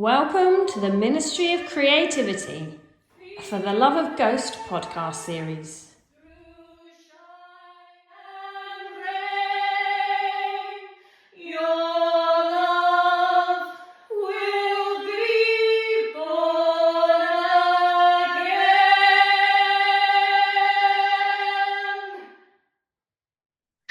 Welcome to the Ministry of Creativity for the Love of Ghost podcast series.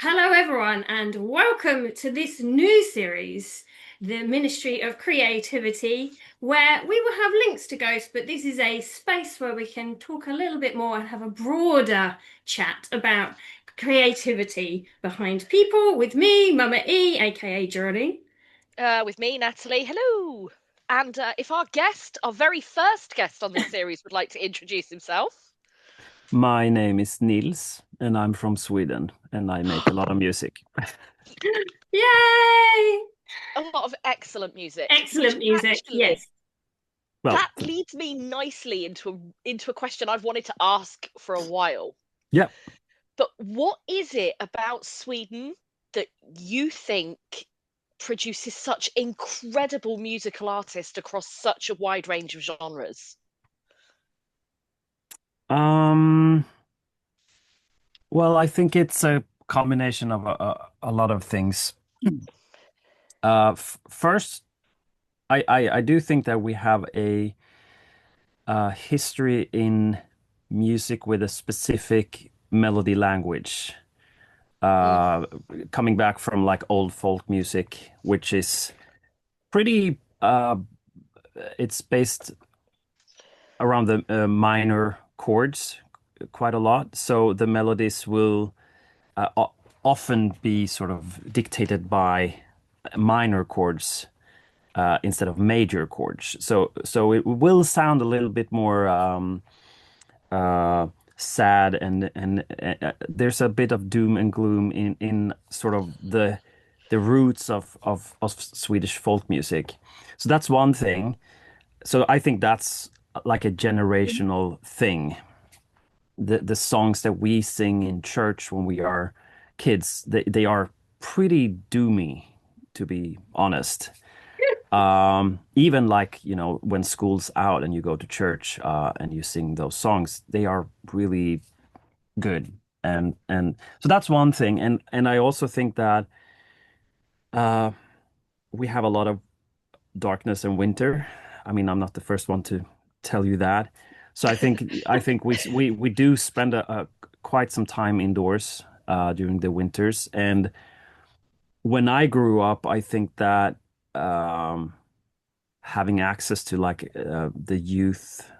Hello everyone and welcome to this new series, the Ministry of Creativity, where we will have links to ghosts, but this is a space where we can talk a little bit more and have a broader chat about creativity behind people with me, Mama E, aka Journey. With me, Natalie. Hello. And if our very first guest on this series would like to introduce himself. My name is Niels, and I'm from Sweden, and I make a lot of music. Yay! A lot of excellent music. Excellent music, actually, yes. Well, that leads me nicely into a question I've wanted to ask for a while. yeah. But what is it about Sweden that you think produces such incredible musical artists across such a wide range of genres? Well, I think it's a combination of a lot of things. First, I do think that we have a history in music with a specific melody language. Coming back from like old folk music, which is pretty it's based around the minor chords quite a lot. So the melodies will often be sort of dictated by minor chords instead of major chords. So it will sound a little bit more sad and there's a bit of doom and gloom in sort of the roots of Swedish folk music. So that's one thing. So I think that's like a generational thing. The songs that we sing in church when we are kids, they are pretty doomy, to be honest. Even like, you know, when school's out and you go to church and you sing those songs, they are really good. And so that's one thing. And I also think that uh, we have a lot of darkness and winter. I mean, I'm not the first one to tell you that. So I think we do spend a quite some time indoors during the winters. And when I grew up, I think that um, having access to like the youth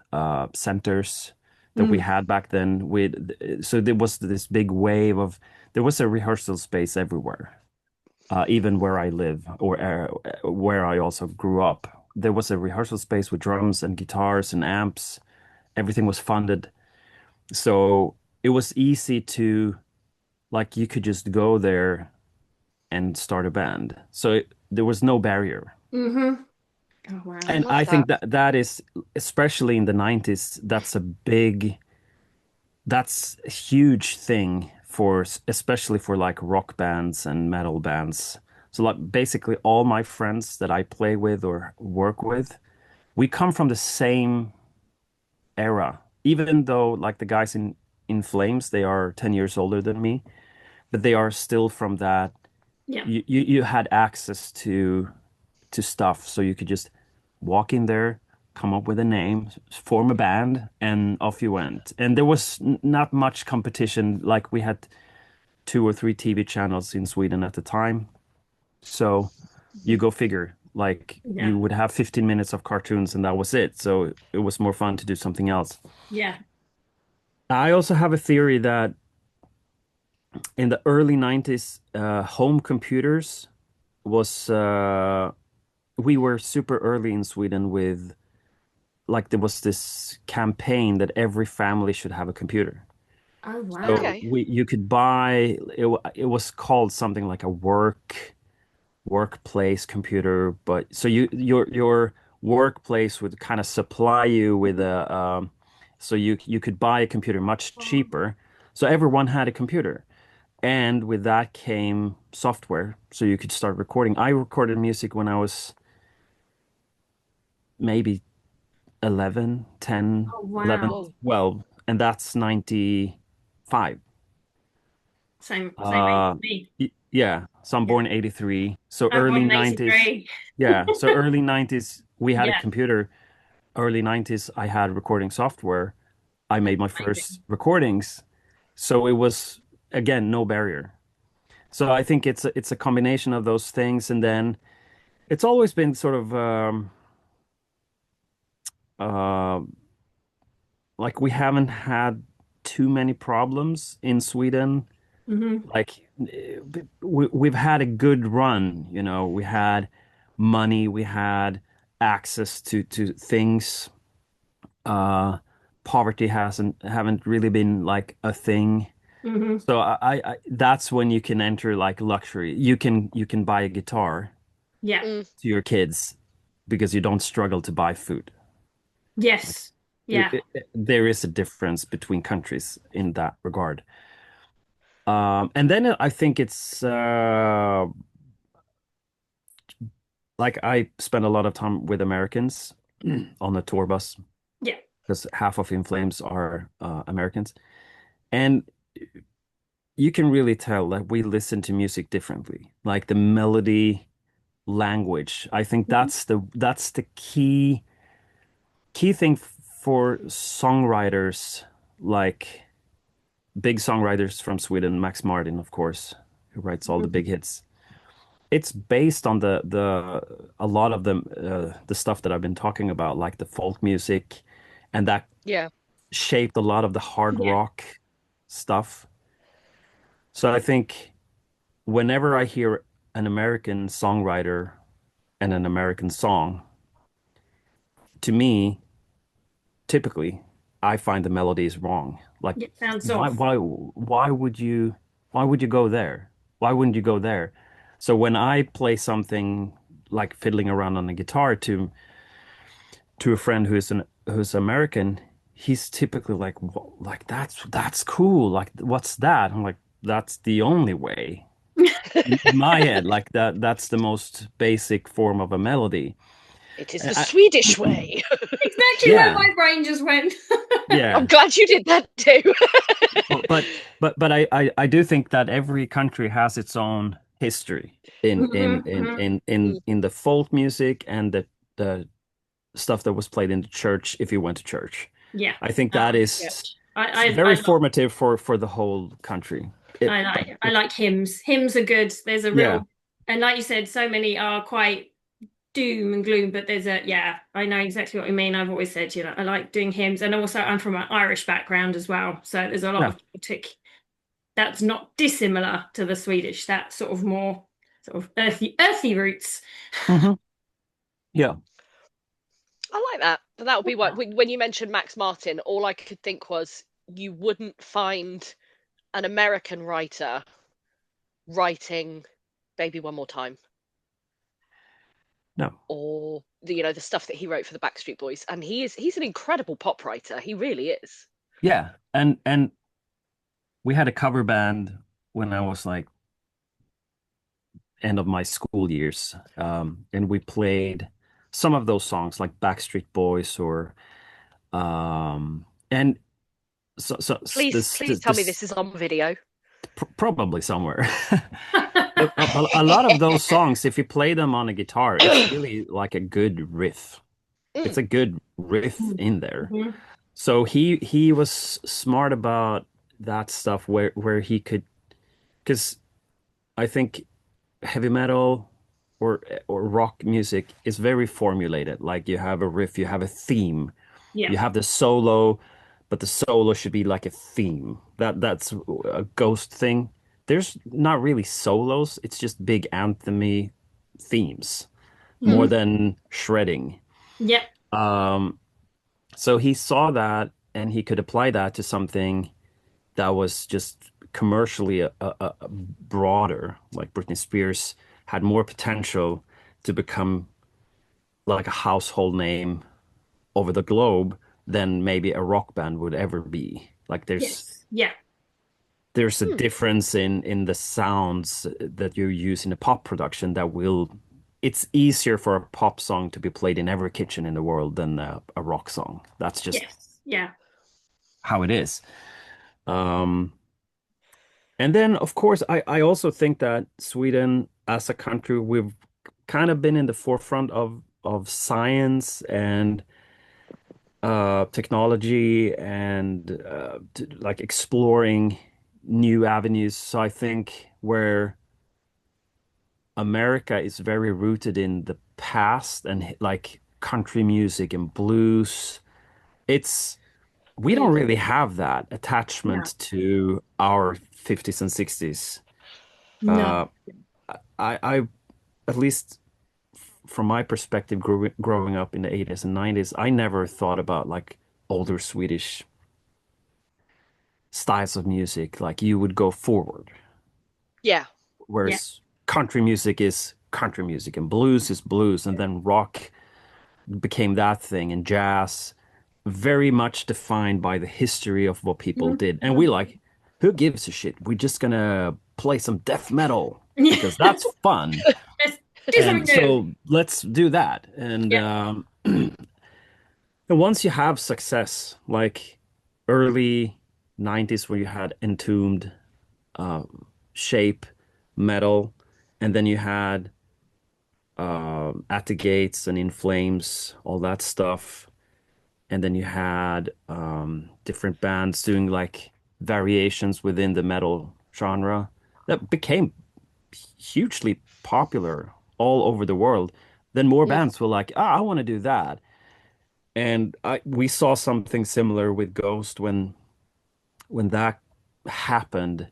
centers that we had back then, with so there was this big wave of there was a rehearsal space everywhere. Even where I live or where I also grew up, there was a rehearsal space with drums and guitars and amps. Everything was funded. So it was easy to, like, you could just go there and start a band. So there was no barrier. Mm-hmm. Oh, wow. And Love I think that. that is, especially in the 90s, that's a huge thing for, especially for like rock bands and metal bands. So like basically all my friends that I play with or work with, we come from the same era. Even though like the guys in Flames, they are 10 years older than me, but they are still from that. Yeah. You had access to stuff, so you could just walk in there, come up with a name, form a band, and off you went. And there was not much competition. Like we had two or three TV channels in Sweden at the time. So you go figure. Like Yeah. you would have 15 minutes of cartoons and that was it. So it was more fun to do something else. Yeah. I also have a theory that in the early 90s, home computers was we were super early in Sweden with like there was this campaign that every family should have a computer. Oh, wow. So Okay. you could buy it was called something like a workplace computer, but so your workplace would kind of supply you with a so you could buy a computer much cheaper. So everyone had a computer. And with that came software, so you could start recording. I recorded music when I was maybe 11, 10, Oh 11, wow. Whoa. 12, and that's 95. Same age Uh, as me. yeah, so I'm Yeah. born 83. So I'm born early in 90s. 83. Yeah, so early 90s, we had a Yeah. computer. Early 90s, I had recording software. I That's made my amazing. first recordings. So it was, again, no barrier. So I think it's a combination of those things. And then it's always been sort of uh, like we haven't had too many problems in Sweden. Hmm. Like we've had a good run, you know. We had money, we had access to things. Uh, Poverty haven't really been like a thing. Hmm. So I that's when you can enter like luxury. You can buy a guitar Yeah. Mm. to your kids because you don't struggle to buy food. Like Yes. Yeah. there is a difference between countries in that regard. And then I think it's like I spend a lot of time with Americans on the tour bus Yeah. because half of In Flames are Americans, and you can really tell that we listen to music differently. Like the melody, language. I think Mhm. that's the key thing for songwriters, like big songwriters from Sweden, Max Martin, of course, who writes all the Mhm. big hits. It's based on the a lot of the stuff that I've been talking about, like the folk music, and that Yeah. shaped a lot of the hard Yeah. rock stuff. So I think whenever I hear an American songwriter and an American song, to me, typically, I find the melodies wrong. Like, Yeah. Sounds why, off. why, why would you go there? Why wouldn't you go there? So when I play something like fiddling around on the guitar to a friend who's American, he's typically like, like that's cool. Like, what's that? I'm like, that's the only way. In my head, like that's the most basic form of a melody. It is the I, Swedish way. Exactly where yeah, my brain just went. I'm yeah. glad you did that too. But I do think that every country has its own history in in Hmm. in Hmm. in in Mm. in the folk music and the stuff that was played in the church if you went to church. Yeah. I think Oh, that Yeah. is I, very I love formative for the whole country. I like hymns. Hymns are good. There's a Yeah, real, and like you said, so many are quite doom and gloom, but there's a, yeah, I know exactly what you mean. I've always said, I like doing hymns, and also I'm from an Irish background as well. So there's a lot yeah. of Celtic that's not dissimilar to the Swedish, that sort of more sort of earthy roots. Hmm. Yeah. I like that. But that would be what when you mentioned Max Martin, all I could think was you wouldn't find an American writer writing Baby One More Time No. or the stuff that he wrote for the Backstreet Boys. And he's an incredible pop writer. He really is. Yeah. And we had a cover band when I was like end of my school years. And we played some of those songs like Backstreet Boys or and Please tell me this is on video. probably somewhere. A lot of those songs, if you play them on a guitar, it's really like a good riff. It's Mm. a good riff in there. Mhm. So he was smart about that stuff where he could, because I think heavy metal or rock music is very formulated. Like you have a riff, you have a theme, Yeah. you have the solo, but the solo should be like a theme. That's a Ghost thing. There's not really solos, it's just big anthemy themes more Mhm. than shredding. Yep. Um, so he saw that and he could apply that to something that was just commercially a broader, like Britney Spears had more potential to become like a household name over the globe than maybe a rock band would ever be. Like Yes. Yeah. there's a Hmm. difference in the sounds that you use in a pop production that will it's easier for a pop song to be played in every kitchen in the world than a rock song. That's just Yes. Yeah. how it is. Um, and then, of course, I also think that Sweden, as a country, we've kind of been in the forefront of science and technology and like exploring new avenues. So I think where America is very rooted in the past and like country music and blues, it's we don't Mm. really have that No. attachment to our 50s and 60s. No. Uh, I at least from my perspective, growing up in the 80s and 90s, I never thought about like older Swedish styles of music. Like you would go forward, Yeah. Yeah. whereas country music is country music and blues is blues, and then rock became that thing, and jazz very much defined by the history of what people did. And we Mhm. like, who gives a shit? We're just gonna play some death metal Yeah. because that's fun. Let's do something And new. so let's do that. Yeah. And once you have success, like early 90s where you had Entombed, Shape, Metal, and then you had At the Gates and In Flames, all that stuff. And then you had different bands doing like variations within the metal genre that became hugely popular all over the world. Then more Mm. bands were like, ah, I want to do that. And we saw something similar with Ghost when that happened.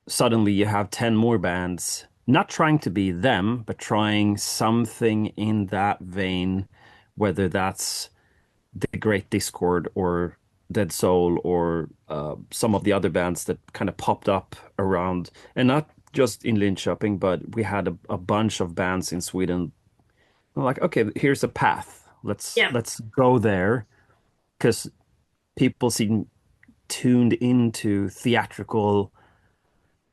Suddenly you have 10 more bands, not trying to be them, but trying something in that vein, whether that's The Great Discord or Dead Soul or some of the other bands that kind of popped up around, and not just in Linköping, but we had a bunch of bands in Sweden. We're like, okay, here's a path. Yeah. Let's go there because people seem tuned into theatrical,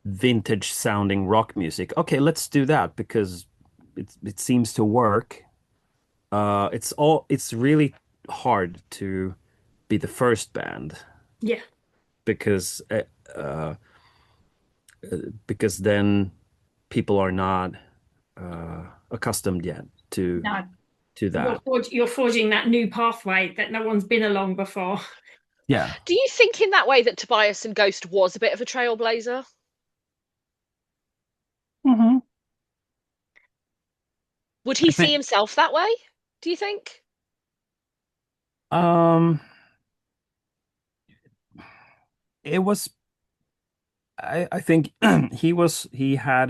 vintage sounding rock music. Okay, let's do that because it seems to work. It's really hard to be the first band Yeah. because uh, uh, because then people are not accustomed yet No. to that. You're forging that new pathway that no one's been along before. Yeah. Do you think in that way that Tobias and Ghost was a bit of a trailblazer? Hmm. Would he I see think himself that way? Do you think? um it was I think he had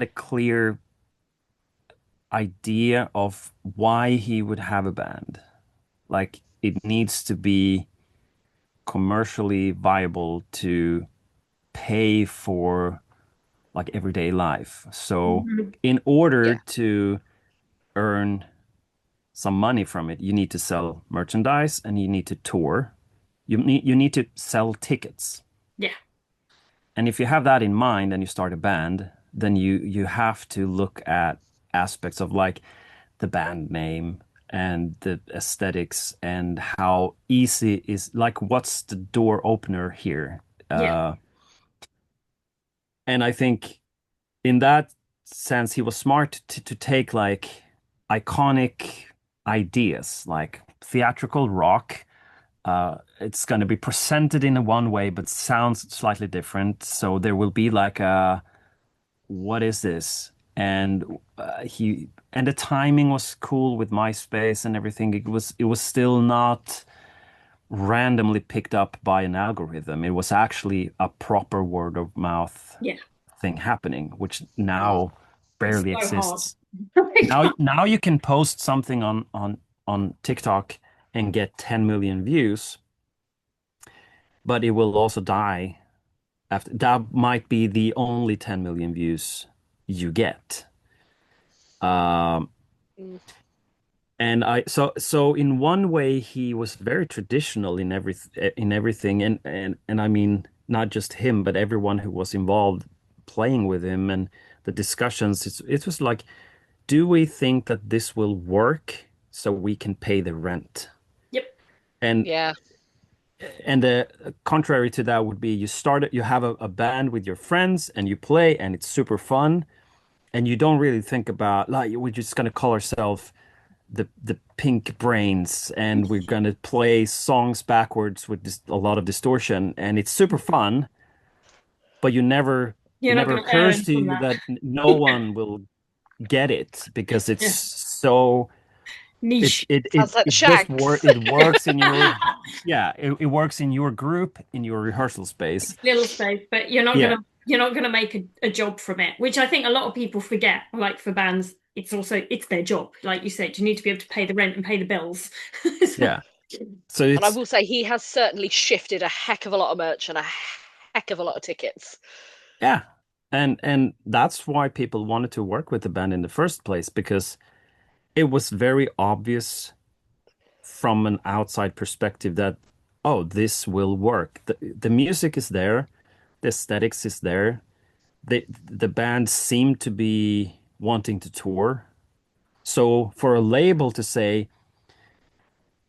a clear idea of why he would have a band. Like it needs to be commercially viable to pay for like everyday life. So Mhm. in order Yeah. to earn some money from it, you need to sell merchandise and you need to tour. You need to sell tickets. Yeah. And if you have that in mind and you start a band, then you have to look at aspects of like the band name and the aesthetics and how easy is like what's the door opener here. Yeah. And I think in that sense he was smart to take like iconic ideas like theatrical rock. It's going to be presented in a one way but sounds slightly different. So there will be like a what is this? And the timing was cool with MySpace and everything. It was still not randomly picked up by an algorithm. It was actually a proper word of mouth Yeah. thing happening, which Mm. now It's barely so hard. exists. Now you can post something on TikTok and get 10 million views, but it will also die after that might be the only 10 million views you get. Um, Mm. and so in one way he was very traditional in everything and I mean not just him but everyone who was involved playing with him and the discussions, it was like, do we think that this will work so we can pay the rent? Yep. And Yeah. the contrary to that would be you have a band with your friends and you play and it's super fun and you don't really think about like we're just gonna call ourselves the Pink Brains and we're gonna play songs backwards with a lot of distortion and it's super fun, but it You're not never going to occurs earn to from you that. that no one will get it because it's Yeah. so Niche. Sounds like the it Shags. works in your yeah it works in your group in your rehearsal space. Little space, but Yeah, you're not gonna make a job from it, which I think a lot of people forget. Like for bands, it's their job. Like you said, you need to be able to pay the rent and pay the bills. So, yeah. So And I it's will say he has certainly shifted a heck of a lot of merch and a heck of a lot of tickets. yeah, and that's why people wanted to work with the band in the first place because it was very obvious from an outside perspective that oh this will work. The music is there, the aesthetics is there. The band seemed to be wanting to tour. So for a label to say,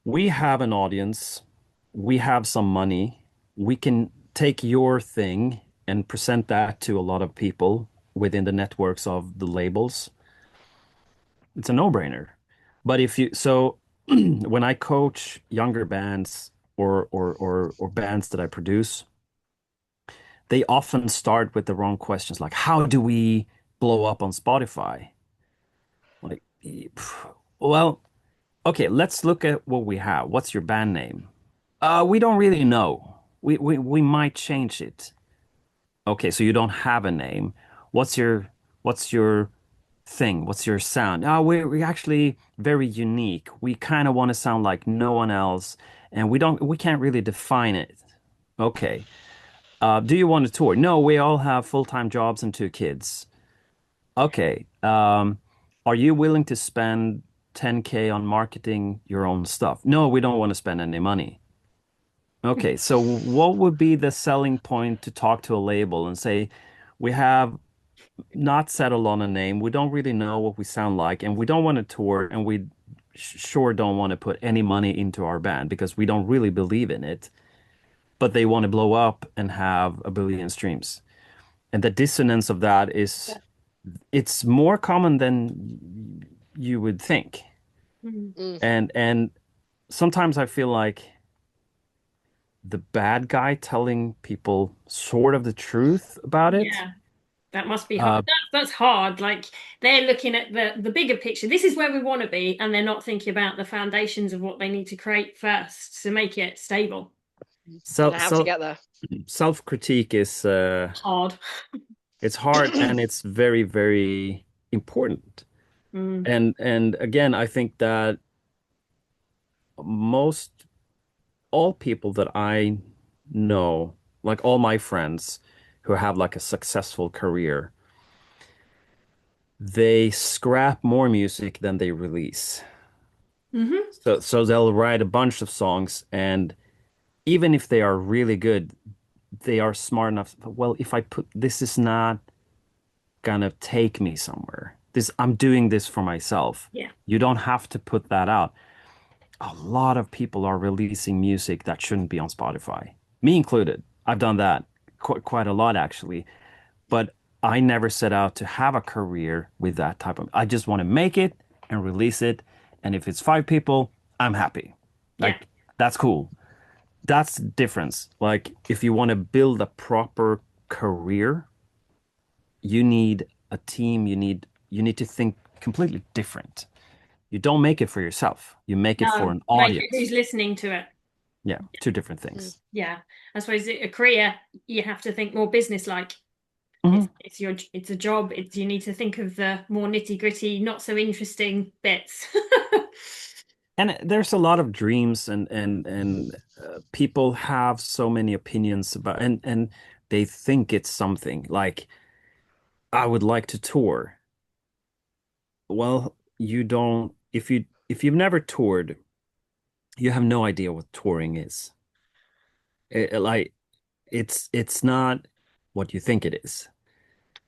we have an audience, we have some money, we can take your thing and present that to a lot of people within the networks of the labels, it's a no-brainer. But if you so when I coach younger bands or bands that I produce, they often start with the wrong questions like how do we blow up on Spotify? Like, well, okay, let's look at what we have. What's your band name? We don't really know. We might change it. Okay, so you don't have a name. What's your thing? What's your sound? Oh, we're actually very unique. We kind of want to sound like no one else, and we can't really define it. Okay. Do you want to tour? No, we all have full-time jobs and two kids. Okay. Are you willing to spend 10K on marketing your own stuff? No, we don't want to spend any money. Okay, so what would be the selling point to talk to a label and say, we have not settled on a name, we don't really know what we sound like, and we don't want to tour, and we sure don't want to put any money into our band because we don't really believe in it, but they want to blow up and have a billion streams. And the dissonance of that is it's more common than you would think. Mhm. Mm. And sometimes I feel like the bad guy telling people sort of the truth about it. Yeah, that must be hard. Uh, That's hard. Like they're looking at the bigger picture. This is where we want to be, and they're not thinking about the foundations of what they need to create first to make it stable. And so how to so get there. self-critique is Hard. it's hard and it's very, very important. Mm. And again, I think that most all people that I know, like all my friends who have like a successful career, they scrap more music than they release. Hmm. So they'll write a bunch of songs, and even if they are really good, they are smart enough. Well, if I put this is not gonna take me somewhere. I'm doing this for myself. Yeah. You don't have to put that out. A lot of people are releasing music that shouldn't be on Spotify, me included. I've done that quite a lot actually, but I never set out to have a career with that type of. I just want to make it and release it, and if it's five people, I'm happy. Yeah. Like that's cool. That's the difference. Like if you want to build a proper career, you need a team. You need to think completely different. You don't make it for yourself. You make it for No, an make it who's audience. listening to it. Yeah, two different Mm. things. Yeah. I suppose a career, you have to think more business-like. Hmm. It's a job. It's you need to think of the more nitty-gritty, not so interesting bits. And there's a lot of dreams and people have so many opinions about and they think it's something like I would like to tour. Well, you don't if you've never toured, you have no idea what touring is. Like it's not what you think it is.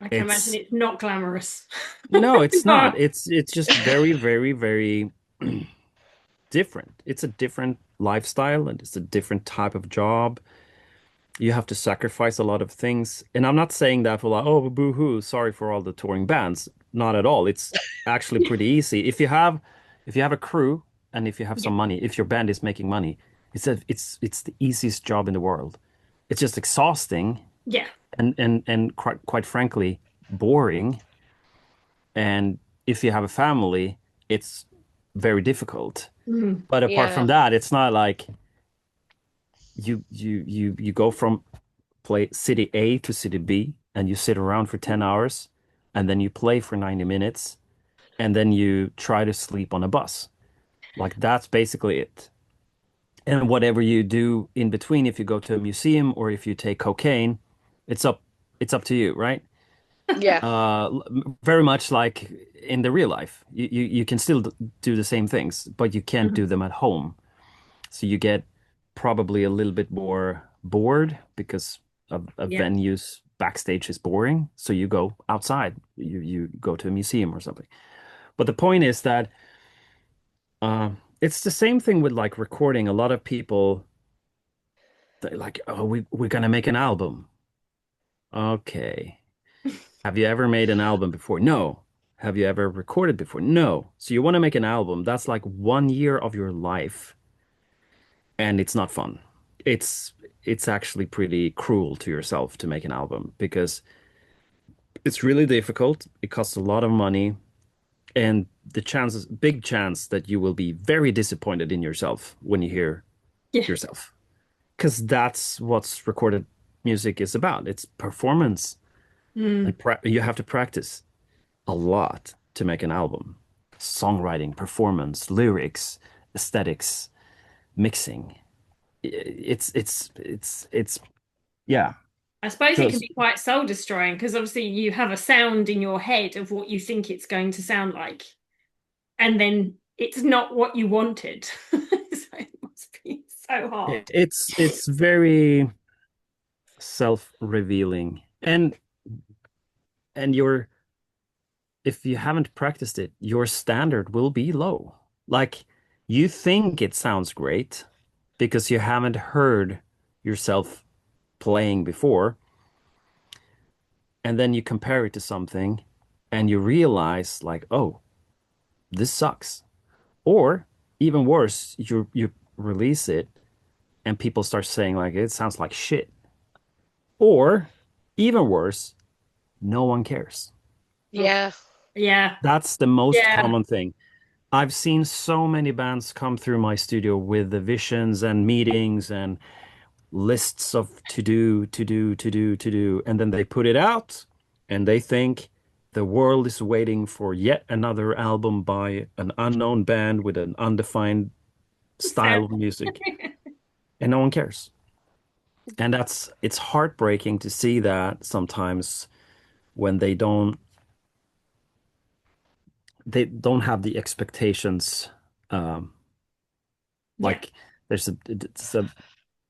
I can imagine It's it's not glamorous. no, it's not. No. It's just very, very, very different. It's a different lifestyle and it's a different type of job. You have to sacrifice a lot of things. And I'm not saying that for like, oh, boo-hoo, sorry for all the touring bands. Not at all. It's actually pretty easy. If you have a crew and if you have Yeah. some money, if your band is making money, it's the easiest job in the world. It's just exhausting Yeah. and quite frankly, boring. And if you have a family, it's very difficult. Mm. But apart Yeah. from that, it's not like you go from play city A to city B and you sit around for 10 hours and then you play for 90 minutes and then you try to sleep on a bus. Like that's basically it. And whatever you do in between, if you go to a museum or if you take cocaine, it's up it's up to you, right? Yeah. Very much like in the real life. You can still do the same things, but you can't do Mhm. them at home. So you get probably a little bit more bored because a Yeah. venue's backstage is boring. So you go outside. You go to a museum or something. But the point is that it's the same thing with like recording. A lot of people they're like, oh, we're gonna make an album. Okay. Have you ever made an album before? No. Have you ever recorded before? No. So you want to make an album. That's like 1 year of your life, and it's not fun. It's it's actually pretty cruel to yourself to make an album because it's really difficult. It costs a lot of money, and big chance that you will be very disappointed in yourself when you hear Yeah. yourself. Because that's what's recorded music is about. It's performance, and Mm. you have to practice a lot to make an album. Songwriting, performance, lyrics, aesthetics, mixing. It's yeah. I suppose it can Because be quite soul destroying because obviously you have a sound in your head of what you think it's going to sound like, and then it's not what you wanted. So it must be so hard. it's very self-revealing. And your if you haven't practiced it, your standard will be low. Like you think it sounds great because you haven't heard yourself playing before, and then you compare it to something and you realize like, oh, this sucks. Or even worse, you release it and people start saying like it sounds like shit. Or even worse, no one cares. Oh, Yeah. yeah. That's the most Yeah. common thing. I've seen so many bands come through my studio with the visions and meetings and lists of to do, to do, to do, to do, and then they put it out and they think the world is waiting for yet another album by an unknown band with an undefined So style of music, and no one cares. And it's heartbreaking to see that sometimes when they don't have the expectations um yeah. like it's a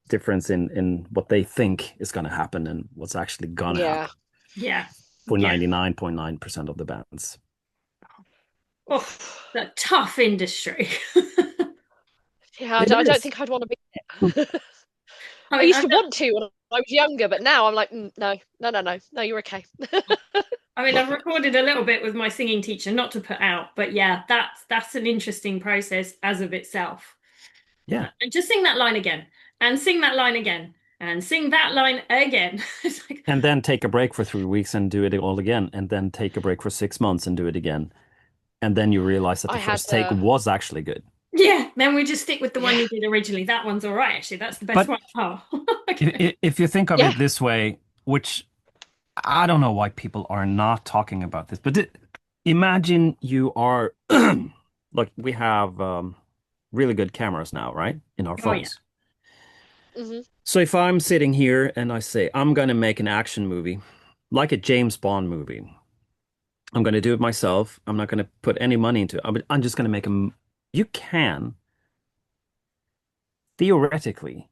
difference in what they think is going to happen and what's actually gonna Yeah. happen Yeah. for Yeah. 99.9% of the bands. Oh, the tough industry. Yeah, It I don't is. think I'd want to be Hmm. it. I I mean, used to want to when I was younger, but now I'm like, no, no, no, no, no, you're okay. I've recorded a little bit with my singing teacher, not to put out, but yeah, that's an interesting process as of itself. Yeah. And just sing that line again, and sing that line again, and sing that line again. It's like, And then take a break for 3 weeks and do it all again, and then take a break for 6 months and do it again. And then you realize that I the had first take was actually good. yeah, then we just stick with the one yeah, you did originally. That one's all right, actually. That's the best But one. Oh, okay. if you think of yeah. it this way, which I don't know why people are not talking about this, but imagine you are, look, we have really good cameras now, right? In our Oh, yeah. phones. Hmm. So if I'm sitting here and I say, I'm gonna make an action movie, like a James Bond movie, I'm gonna do it myself. I'm not gonna put any money into it. I'm just gonna make you can theoretically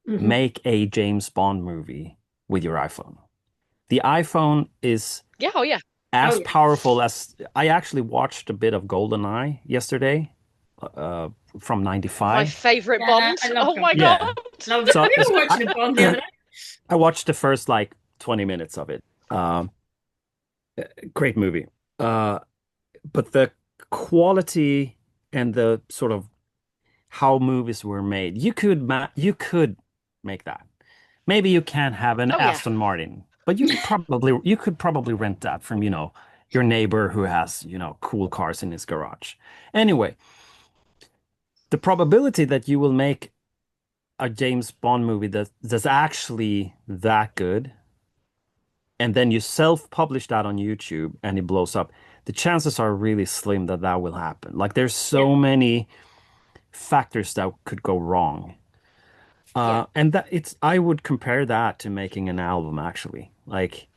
Hmm. make a James Bond movie with your iPhone. The iPhone is Yeah, oh yeah. Oh as yeah. powerful as I actually watched a bit of GoldenEye yesterday, uh, from My 95. favorite Yeah, Bond. I love Oh my Gone. God. Yeah. Loved it. So, We so were watching a Bond the other day. I watched the first like 20 minutes of it. Great movie. Uh, but the quality and the sort of how movies were made, you could make that. Maybe you can't have an Oh yeah. Aston Martin, but you could probably rent that from, your neighbor who has, cool cars in his garage. Anyway, the probability that you will make a James Bond movie that's actually that good, and then you self-publish that on YouTube and it blows up, the chances are really slim that that will happen. Like there's Yeah. so many factors that could go wrong. Yeah. And that it's I would compare that to making an album actually. Like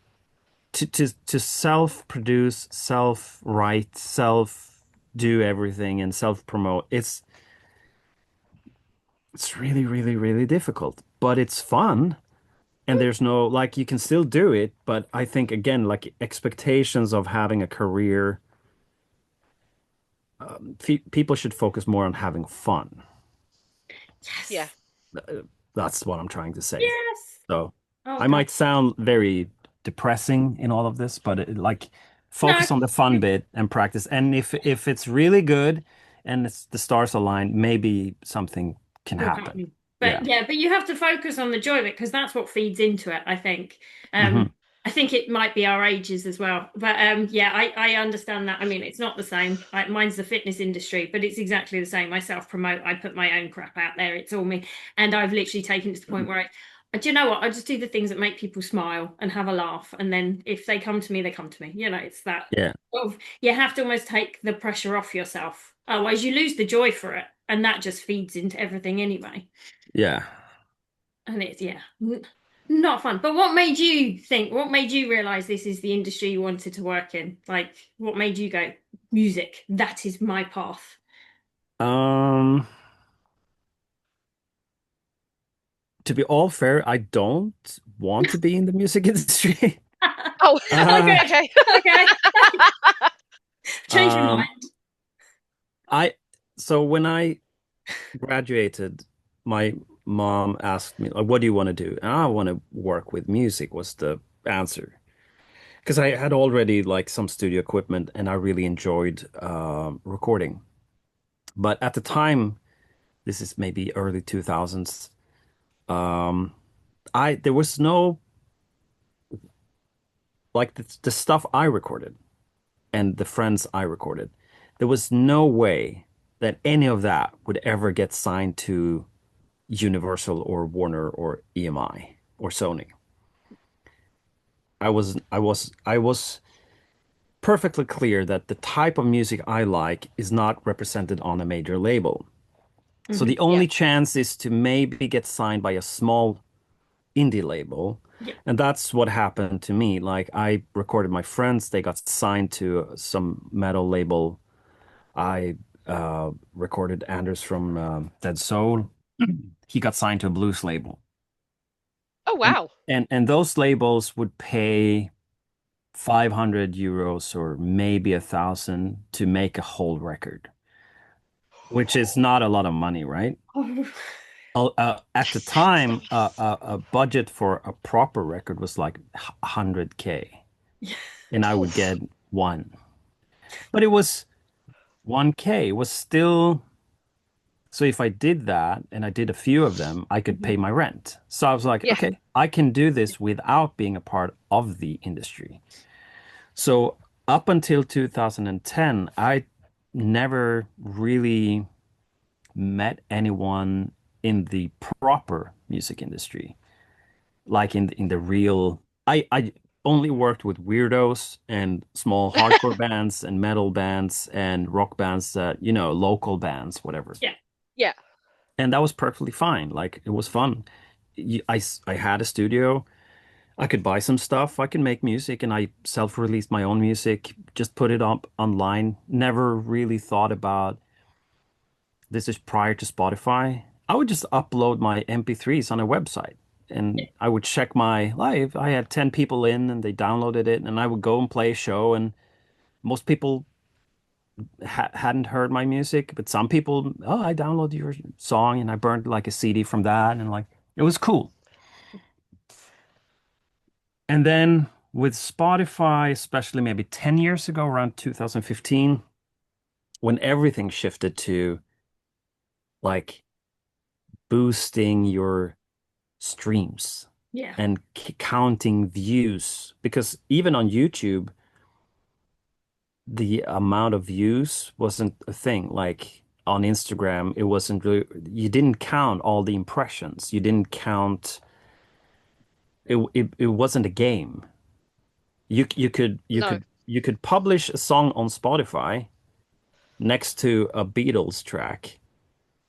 to self-produce, self-write, self-do everything and self-promote. It's really, really, really difficult, but it's fun. And there's no, like, you can still do it, but I think again, like expectations of having a career, people should focus more on having fun. Yeah. Yes. Uh, That's what I'm trying to say. Yes. So Oh I God. might sound very depressing in all of this, but like No, focus on the fun bit and practice. And if it's really good and the stars align, maybe something can will happen. happen. But Yeah. yeah, but you have to focus on the joy of it because that's what feeds into it, I think. Hmm. I think it might be our ages as well. But yeah, I understand that. I mean, it's not the same. Like mine's the fitness industry, but it's exactly the same. I self-promote, I put my own crap out there. It's all me. And I've literally taken it to the point where do you know what? I just do the things that make people smile and have a laugh. And then if they come to me, they come to me. It's that Yeah. sort of, you have to almost take the pressure off yourself. Otherwise, you lose the joy for it. And that just feeds into everything anyway. Yeah. And it's, yeah, not fun. But what made you think, what made you realize this is the industry you wanted to work in? Like, what made you go, music, that is my path? Um, to be all fair, I don't want to be in the music industry. Oh, Uh, okay, okay. Okay, change your um, mind. I so when I graduated, my mom asked me, like, what do you want to do? And I want to work with music was the answer. Because I had already like some studio equipment and I really enjoyed recording. But at the time, this is maybe early 2000s, um, I there was no like the stuff I recorded and the friends I recorded. There was no way that any of that would ever get signed to Universal or Warner or EMI or Sony. I was perfectly clear that the type of music I like is not represented on a major label. So the Yeah, only chance is to maybe get signed by a small indie label. yeah, And that's what happened to me. Like I recorded my friends, they got signed to some metal label. I recorded Anders from Dead Soul. He got signed to a blues label. Oh And wow. and those labels would pay 500 euros or maybe 1,000 to make a whole record, which is not a lot of money, right? oh, At the time, a budget for a proper record was like 100K, yeah. and I would get one. But it was 1K was still, so if I did that and I did a few of them, I could pay Mhm. my rent. So I was like, Yeah. okay, I can do this without being a part of the industry. So up until 2010, I never really met anyone in the proper music industry, like in the real. I only worked with weirdos and small hardcore bands and metal bands and rock bands that, local bands, whatever. Yeah, Yeah. And that was perfectly fine. Like it was fun. I had a studio. I could buy some stuff. I can make music, and I self-released my own music, just put it up online. Never really thought about this is prior to Spotify. I would just upload my MP3s on a website. and I would check my live. I had 10 people in and they downloaded it, and I would go and play a show, and most people hadn't heard my music, but some people, oh, I downloaded your song and I burned like a CD from that, and like it was cool. And then with Spotify, especially maybe 10 years ago, around 2015, when everything shifted to like boosting your streams Yeah. and counting views, because even on YouTube, the amount of views wasn't a thing. Like on Instagram, it wasn't really, you didn't count all the impressions. You didn't count, it wasn't a game. No. You could publish a song on Spotify next to a Beatles track,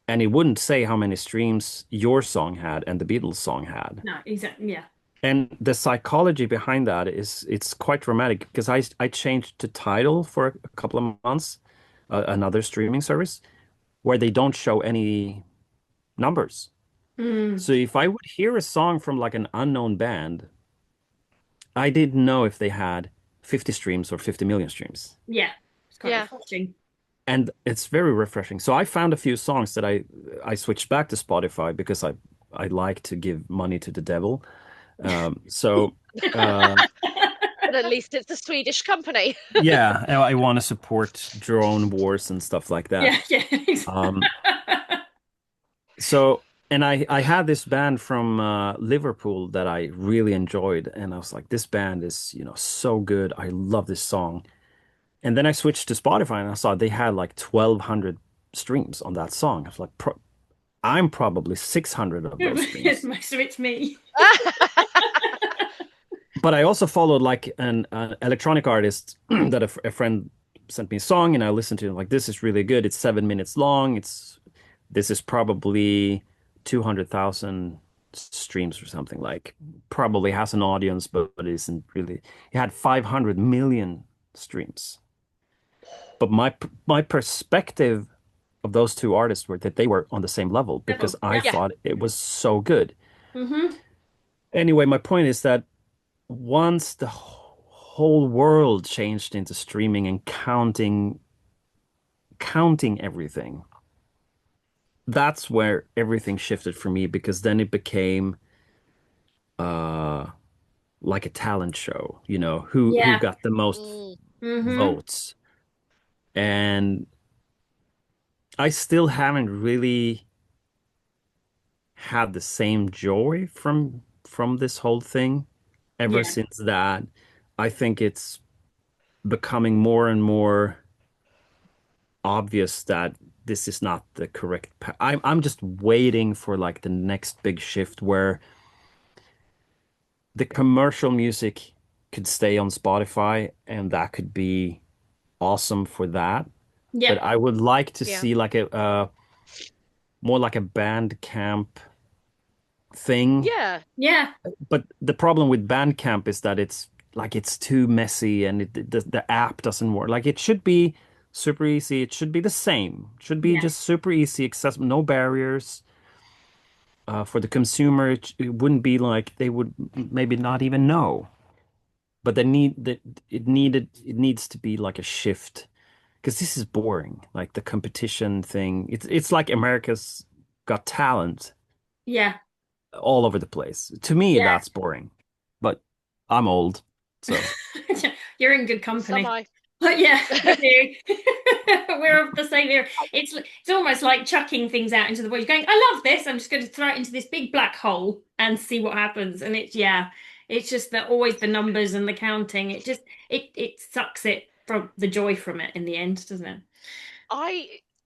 and it wouldn't say how many streams your song had and the Beatles song had. No, exactly. Yeah. And the psychology behind that is it's quite dramatic, because I changed to Tidal for a couple of months, another streaming service where they don't show any numbers. Mm. So if I would hear a song from like an unknown band, I didn't know if they had 50 streams or 50 million streams. Yeah. It's quite Yeah. refreshing. And it's very refreshing. So I found a few songs that I switched back to Spotify because I like to give money to the devil. So But at least it's a Swedish company. yeah, I want to support drone wars and stuff like that. Yeah, yeah. Um, so and I had this band from Liverpool that I really enjoyed, and I was like, this band is, so good. I love this song. And then I switched to Spotify and I saw they had like 1,200 streams on that song. I was like, I'm probably 600 of those streams. Most of it's me. But I also followed like an electronic artist that a friend sent me a song, and I listened to it. Like, this is really good. It's 7 minutes long. This is probably 200,000 streams or something. Like, probably has an audience, but it isn't really. It had 500 million streams. But my perspective of those two artists were that they were on the same level, because I Yeah. thought it was so good. Mm-hmm. Anyway, my point is that once the whole world changed into streaming and counting everything, that's where everything shifted for me, because then it became uh like a talent show, who Yeah. got the most Mm. Mm-hmm. votes. And I still haven't really had the same joy from this whole thing ever Yeah. since that. I think it's becoming more and more obvious that this is not the correct path. I'm just waiting for like the next big shift where the commercial music could stay on Spotify, and that could be awesome for that. Yeah. But I would like to Yeah. see like a more like a Bandcamp thing. Yeah. Yeah. But the problem with Bandcamp is that it's too messy, and the app doesn't work. Like, it should be super easy. It should be the same. It should be Yeah. just super easy, accessible, no barriers. For the consumer, it wouldn't be like they would maybe not even know. But it needs to be like a shift, because this is boring. Like the competition thing. It's like America's Got Talent Yeah. all over the place. To me, Yeah. that's boring. But I'm old, so You're in good company. Some I. But yeah, we do. We're of the same era. It's almost like chucking things out into the void. You're going, I love this. I'm just going to throw it into this big black hole and see what happens. And it's just that always the numbers and the counting. It sucks it from the joy from it in the end, doesn't it?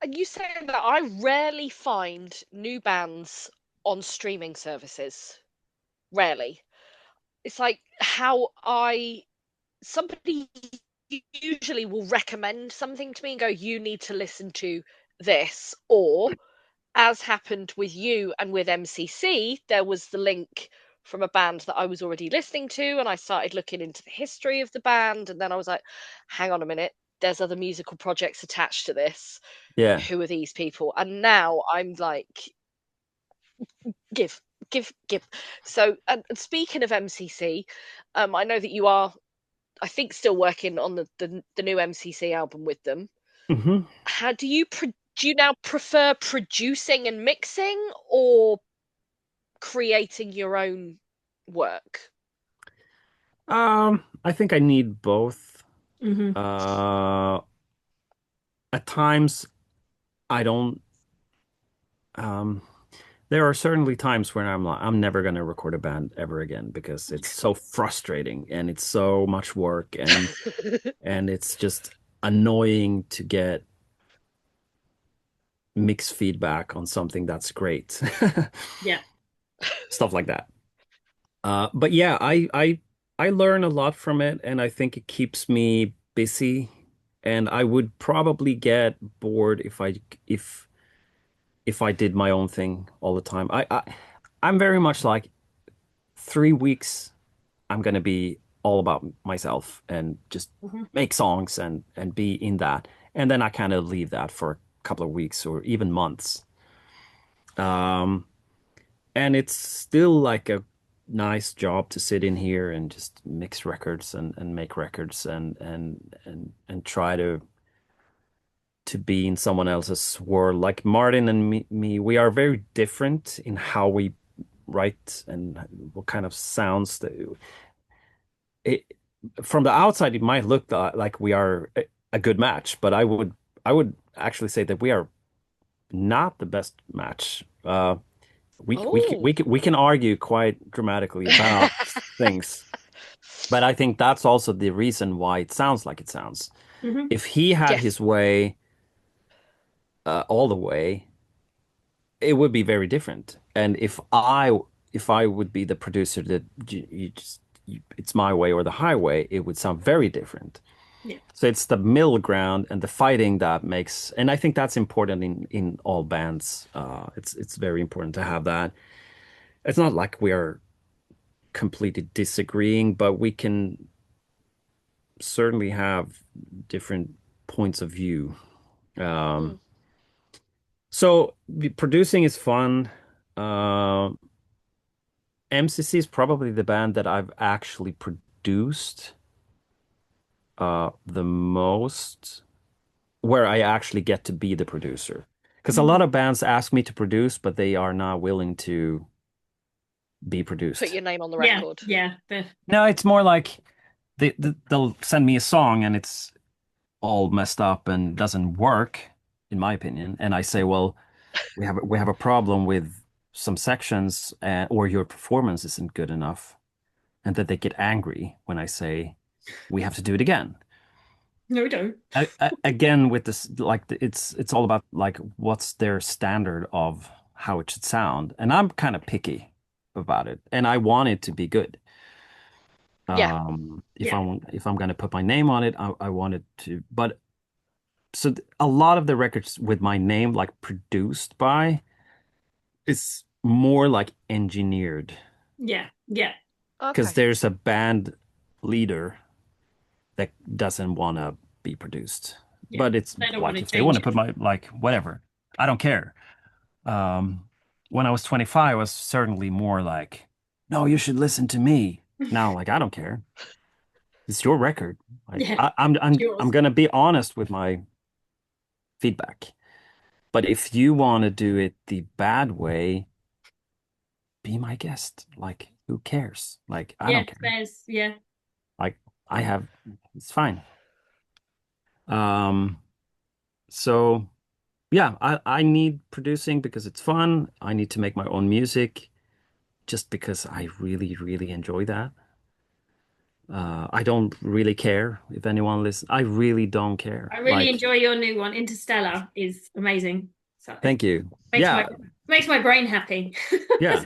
You say that I rarely find new bands on streaming services. Rarely. It's like how somebody usually will recommend something to me and go, you need to listen to this. Or, as happened with you and with MCC, there was the link from a band that I was already listening to, and I started looking into the history of the band, and then I was like, hang on a minute, there's other musical projects attached to this. yeah. Who are these people? And now I'm like, give give. So, and speaking of MCC, I know that you are, I think, still working on the new MCC album with them. Mm-hmm. How do you now prefer producing and mixing, or creating your own work? I think I need both. Hmm. At times I don't. Um, there are certainly times when I'm like, I'm never gonna record a band ever again because it's so frustrating and it's so much work and it's just annoying to get mixed feedback on something that's great. Yeah. Stuff like that. But yeah, I learn a lot from it, and I think it keeps me busy. And I would probably get bored if I did my own thing all the time. I'm very much like 3 weeks. I'm gonna be all about myself and just Hmm. make songs and be in that, and then I kind of leave that for a couple of weeks or even months. Um, and it's still like a nice job to sit in here and just mix records and make records and try to be in someone else's world. Like Martin and me, we are very different in how we write and what kind of sounds that it from the outside it might look like we are a good match, but I would actually say that we are not the best match. Oh. We can argue quite dramatically about things, but I think that's also the reason why it sounds like it sounds. Hmm. If he had Yes. his way all the way, it would be very different. And if I would be the producer that it's my way or the highway, it would sound very different. Yeah. So it's the middle ground and the fighting that makes, and I think that's important in all bands. It's very important to have that. It's not like we are completely disagreeing, but we can certainly have different points of view. Mm. Um, so producing is fun. Uh, MCC is probably the band that I've actually produced the most, where I actually get to be the producer. Because a lot Hmm. of bands ask me to produce, but they are not willing to be Put produced. your name on the Yeah. record. Yeah. No, it's more like they'll send me a song and it's all messed up and doesn't work, in my opinion. And I say, well, we have a problem with some sections, or your performance isn't good enough, and that they get angry when I say we have to do it again. No, we don't. Again, with this, like it's all about like what's their standard of how it should sound, and I'm kind of picky about it, and I want it to be good. Yeah. If Yeah. I'm going to put my name on it, I want it to. But so a lot of the records with my name, like produced by, is more like engineered Yeah. Yeah. because Okay. there's a band leader that doesn't want to be produced. Yeah. But it's They don't want like to if they want change to put it. my like whatever, I don't care. Um, when I was 25, I was certainly more like, no, you should listen to me. Now, like I don't care. It's your record. Like Yeah. It's I'm yours. gonna be honest with my feedback. But if you want to do it the bad way, be my guest. Like who cares? Like I Yeah. don't care. Yeah. Like I have, it's fine. Um, so yeah, I need producing because it's fun. I need to make my own music just because I really, really enjoy that. I don't really care if anyone listens. I really don't care. I really Like, enjoy your new one. Interstellar is amazing. So thank you. makes my Yeah, makes my brain happy. yeah.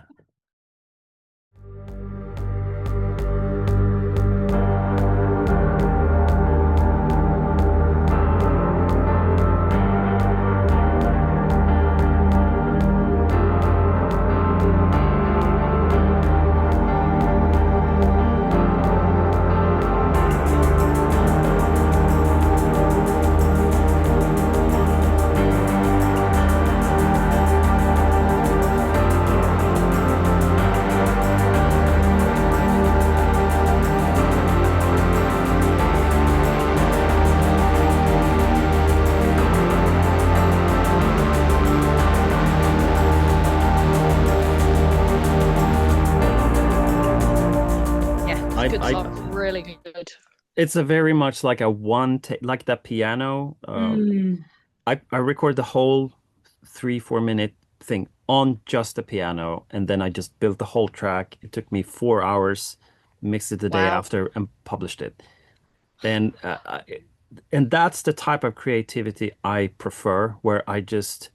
it's a very much like a one take, like that piano. I record the whole 3 4 minute thing on just the piano, and then I just built the whole track. It took me 4 hours, mixed it the day Wow. after, and published it. And and that's the type of creativity I prefer, where I just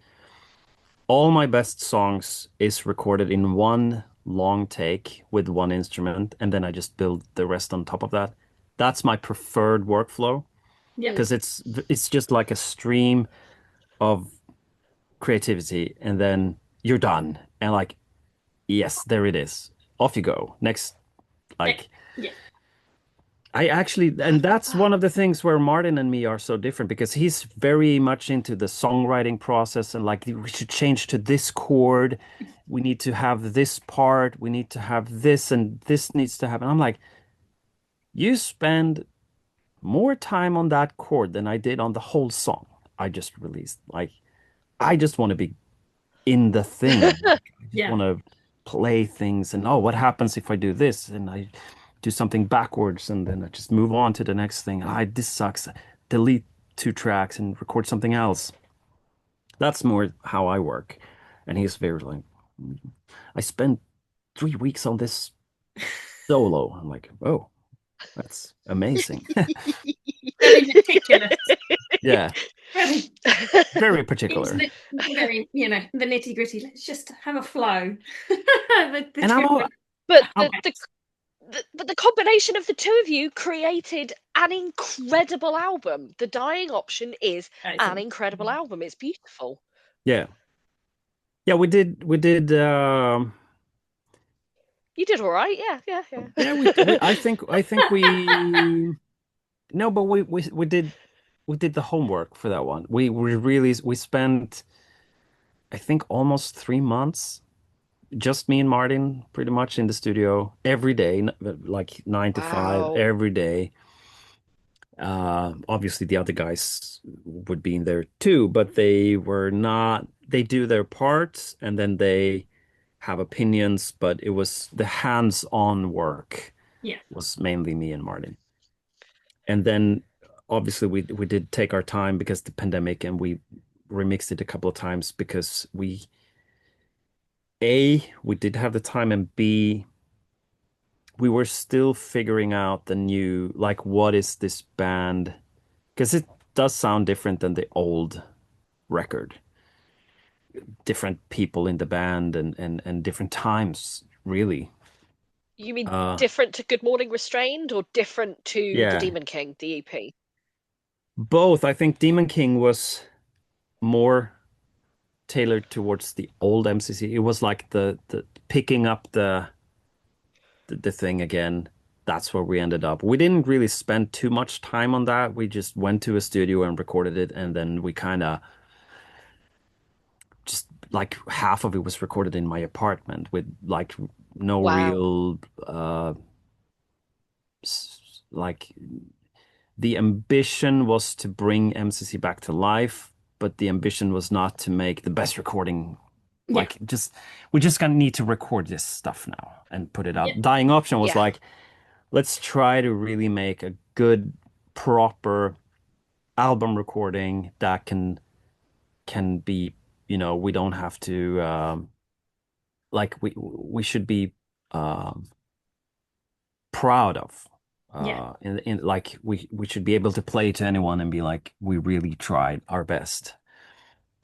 all my best songs is recorded in one long take with one instrument, and then I just build the rest on top of that. That's my preferred workflow Yeah. Mm. because it's just like a stream of creativity, and then you're done. And like, yes, there it is. Off you go. Next, Yeah. like Yeah. I actually, and that's one of the things where Martin and me are so different because he's very much into the songwriting process and like we should change to this chord. We need to have this part. We need to have this and this needs to happen. I'm like, you spend more time on that chord than I did on the whole song I just released. Like, I just want to be in the thing. Like, I just Yeah. want to play things and oh, what happens if I do this? And I do something backwards and then I just move on to the next thing. This sucks. Delete 2 tracks and record something else. That's more how I work. And he's very like, I spent 3 weeks on this solo. I'm like, oh, that's amazing. Very meticulous. Yeah, Very, very it's particular. very, the nitty gritty. Let's just have a flow. The And I'm two all, would But I'm the combination of the two of you created an incredible album. The Dying Option is an amazing. incredible album. It's beautiful. yeah. Yeah, we did You did all right. Yeah, yeah, yeah. yeah, we I think we no, but we did the homework for that one. We spent I think almost 3 months, just me and Martin, pretty much in the studio every day, like 9 to 5 Wow. every day. Obviously the other guys would be in there too, but they were not. They do their parts and then they have opinions, but it was the hands-on work Yeah. was mainly me and Martin. And then obviously we did take our time because the pandemic and we remixed it a couple of times because we did have the time, and B, we were still figuring out the new, like, what is this band? Because it does sound different than the old record. Different people in the band and different times, really. You mean Uh different to Good Morning Restrained or different to The yeah. Demon King, the EP? Both. I think Demon King was more tailored towards the old MCC. It was like the picking up the thing again. That's where we ended up. We didn't really spend too much time on that. We just went to a studio and recorded it, and then we kind of just like half of it was recorded in my apartment with like no Wow. real like the ambition was to bring MCC back to life, but the ambition was not to make the best recording. Yeah. Like, just we just gonna need to record this stuff now and put it Yeah. out. Dying Option was Yeah. like, let's try to really make a good, proper album recording that can be, we don't have to like we should be um proud of. Yeah. In like we should be able to play to anyone and be like, we really tried our best.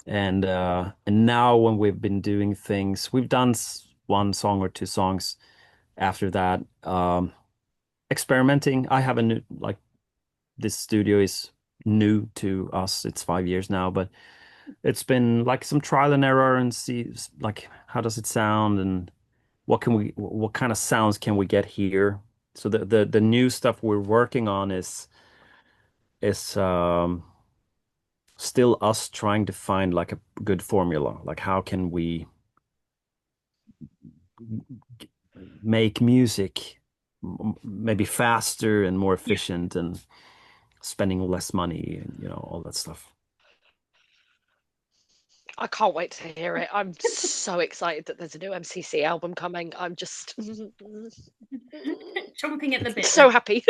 And now when we've been doing things, we've done one song or two songs after that. Experimenting. I have a new, like, this studio is new to us. It's 5 years now, but it's been like some trial and error and see like how does it sound and what kind of sounds can we get here. So the new stuff we're working on is still us trying to find like a good formula. Like, how can we make music maybe faster and more Yeah. efficient and spending less money and all that stuff. I can't wait to hear it. I'm so excited that there's a new MCC album coming. I'm just Chomping at the bit so then. happy.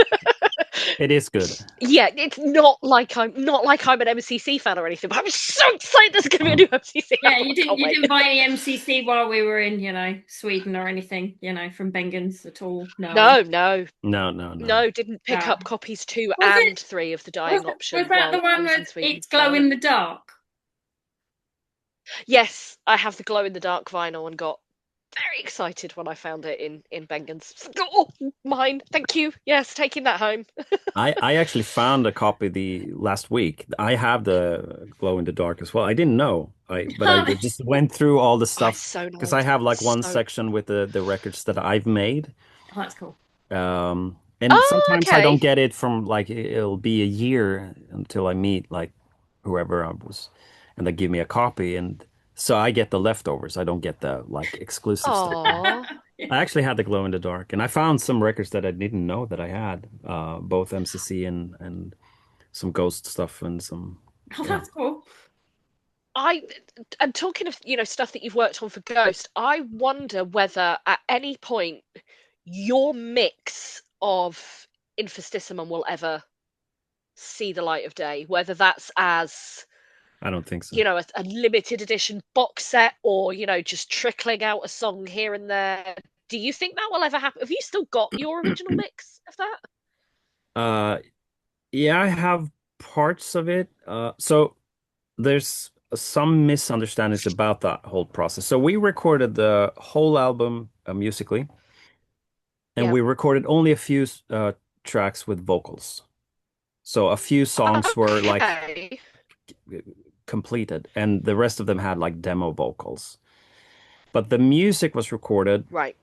It is good. Yeah, it's not like I'm an MCC fan or anything, but I'm so excited there's going to be a Uh, new MCC Yeah, album. I can't you wait. didn't buy any MCC while we were in, Sweden or anything, from Bengen's at all. No. No, no, no, no, no. no. Didn't pick Uh, up copies 2 was it and 3 of the Dying was Option that the while I one was in with Sweden. it's glow So in the dark? yes, I have the glow in the dark vinyl and got very excited when I found it in Bengen's. Oh, mine. Thank you. Yes, taking that home. I actually found a copy the last week. I have the glow in the dark as well. I didn't know. I Oh, just went through all the Oh, it's stuff so because I nice. have like one So. section with the records that I've made. that's cool. And Oh, sometimes I don't okay. get it from like it'll be a year until I meet like whoever I was, and they give me a copy, and so I get the leftovers. I don't get the like exclusive stuff. Oh. I actually had the glow in the dark, and I found some records that I didn't know that I had, both MCC and some Ghost stuff and some, Oh, yeah. that's cool. I and talking of stuff that you've worked on for Ghost, I wonder whether at any point your mix of Infestissimum will ever see the light of day, whether that's as I don't think so. a limited edition box set or just trickling out a song here and there. Do you think that will ever happen? Have you still got your original mix of that? Uh, yeah, I have parts of it. So there's some misunderstandings about that whole process. So we recorded the whole album musically, and Yeah. we recorded only a few tracks with vocals. So a few songs were like Okay. completed, and the rest of them had like demo vocals. But the music was recorded, Right.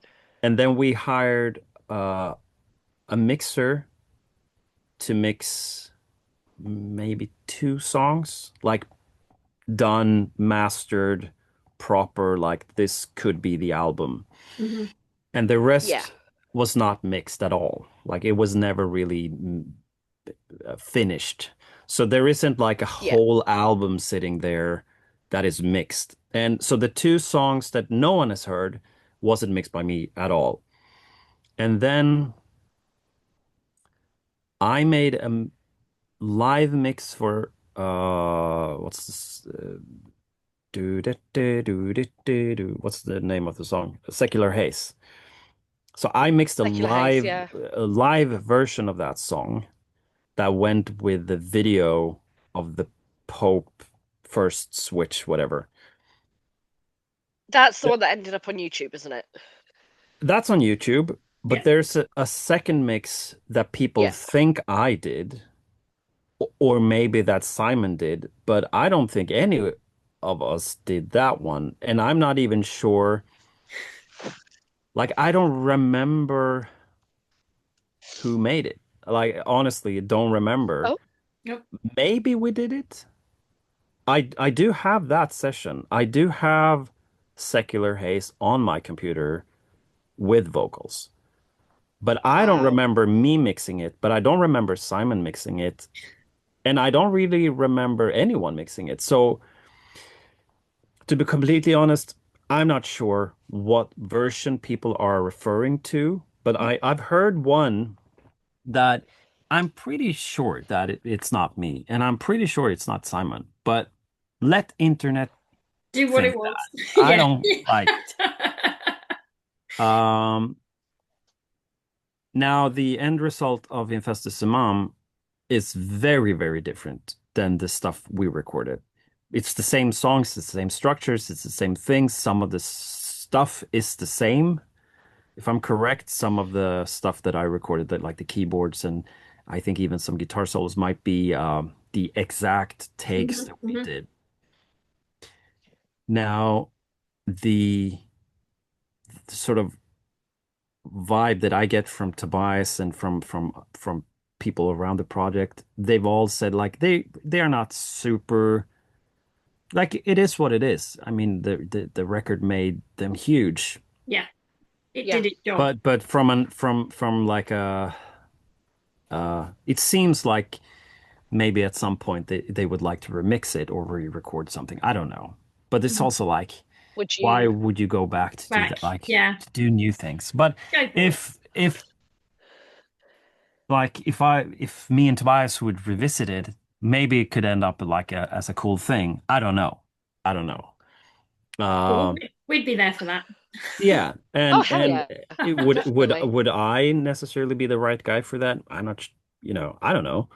and then we hired a mixer to mix maybe two songs, like done, mastered, proper, like this could be the album. Hmm. And the Yeah. rest was not mixed at all. Like it was never really finished. So there isn't like a Yeah. whole album sitting there that is mixed. And so the two songs that no one has heard wasn't mixed by me at all. And then I made a live mix for what's this what's the name of the song? Secular Haze. So I mixed Secular Haze, yeah. a live version of that song that went with the video of the Pope first switch, whatever. That's the one that ended up on YouTube, isn't it? That's on YouTube, but Yeah. there's a second mix that people Yeah. think I did, or maybe that Simon did, but I don't think any of us did that one. And I'm not even sure, like, I don't remember who made it. Like, honestly, don't remember. Oh, Yep. Maybe we did it. I do have that session. I do have Secular Haze on my computer with vocals. But I don't wow. remember me mixing it, but I don't remember Simon mixing it, and I don't really remember anyone mixing it. So to be completely honest, I'm not sure what version people are referring to, but I've heard one that I'm pretty sure that it's not me, and I'm pretty sure it's not Simon. But let internet Do what it think wants. that. I Yeah. don't like. Um, Now the end result of Infestissimum is very, very different than the stuff we recorded. It's the same songs, it's the same structures, it's the same things. Some of the stuff is the same. If I'm correct, some of the stuff that I recorded, that like the keyboards and I think even some guitar solos might be the exact takes Hmm. that we Hmm. did. Now, the, the sort of vibe that I get from Tobias and from people around the project, they've all said like they are not super, like it is what it is. I mean, the record made them huge, Yeah, it Yeah. did its job. but from like a it seems like maybe at some point they would like to remix it or re-record something. I don't know. But it's Mhm. also like, Would why you? would you go back to do Back. that? Like Yeah, to do new things. But go for it. if like if me and Tobias would revisit it, maybe it could end up like as a cool thing. I don't know. I don't know. Well, Uh, we'd be there for that. yeah, Oh, and hell yeah, it definitely. would I necessarily be the right guy for that? I'm not, I don't know.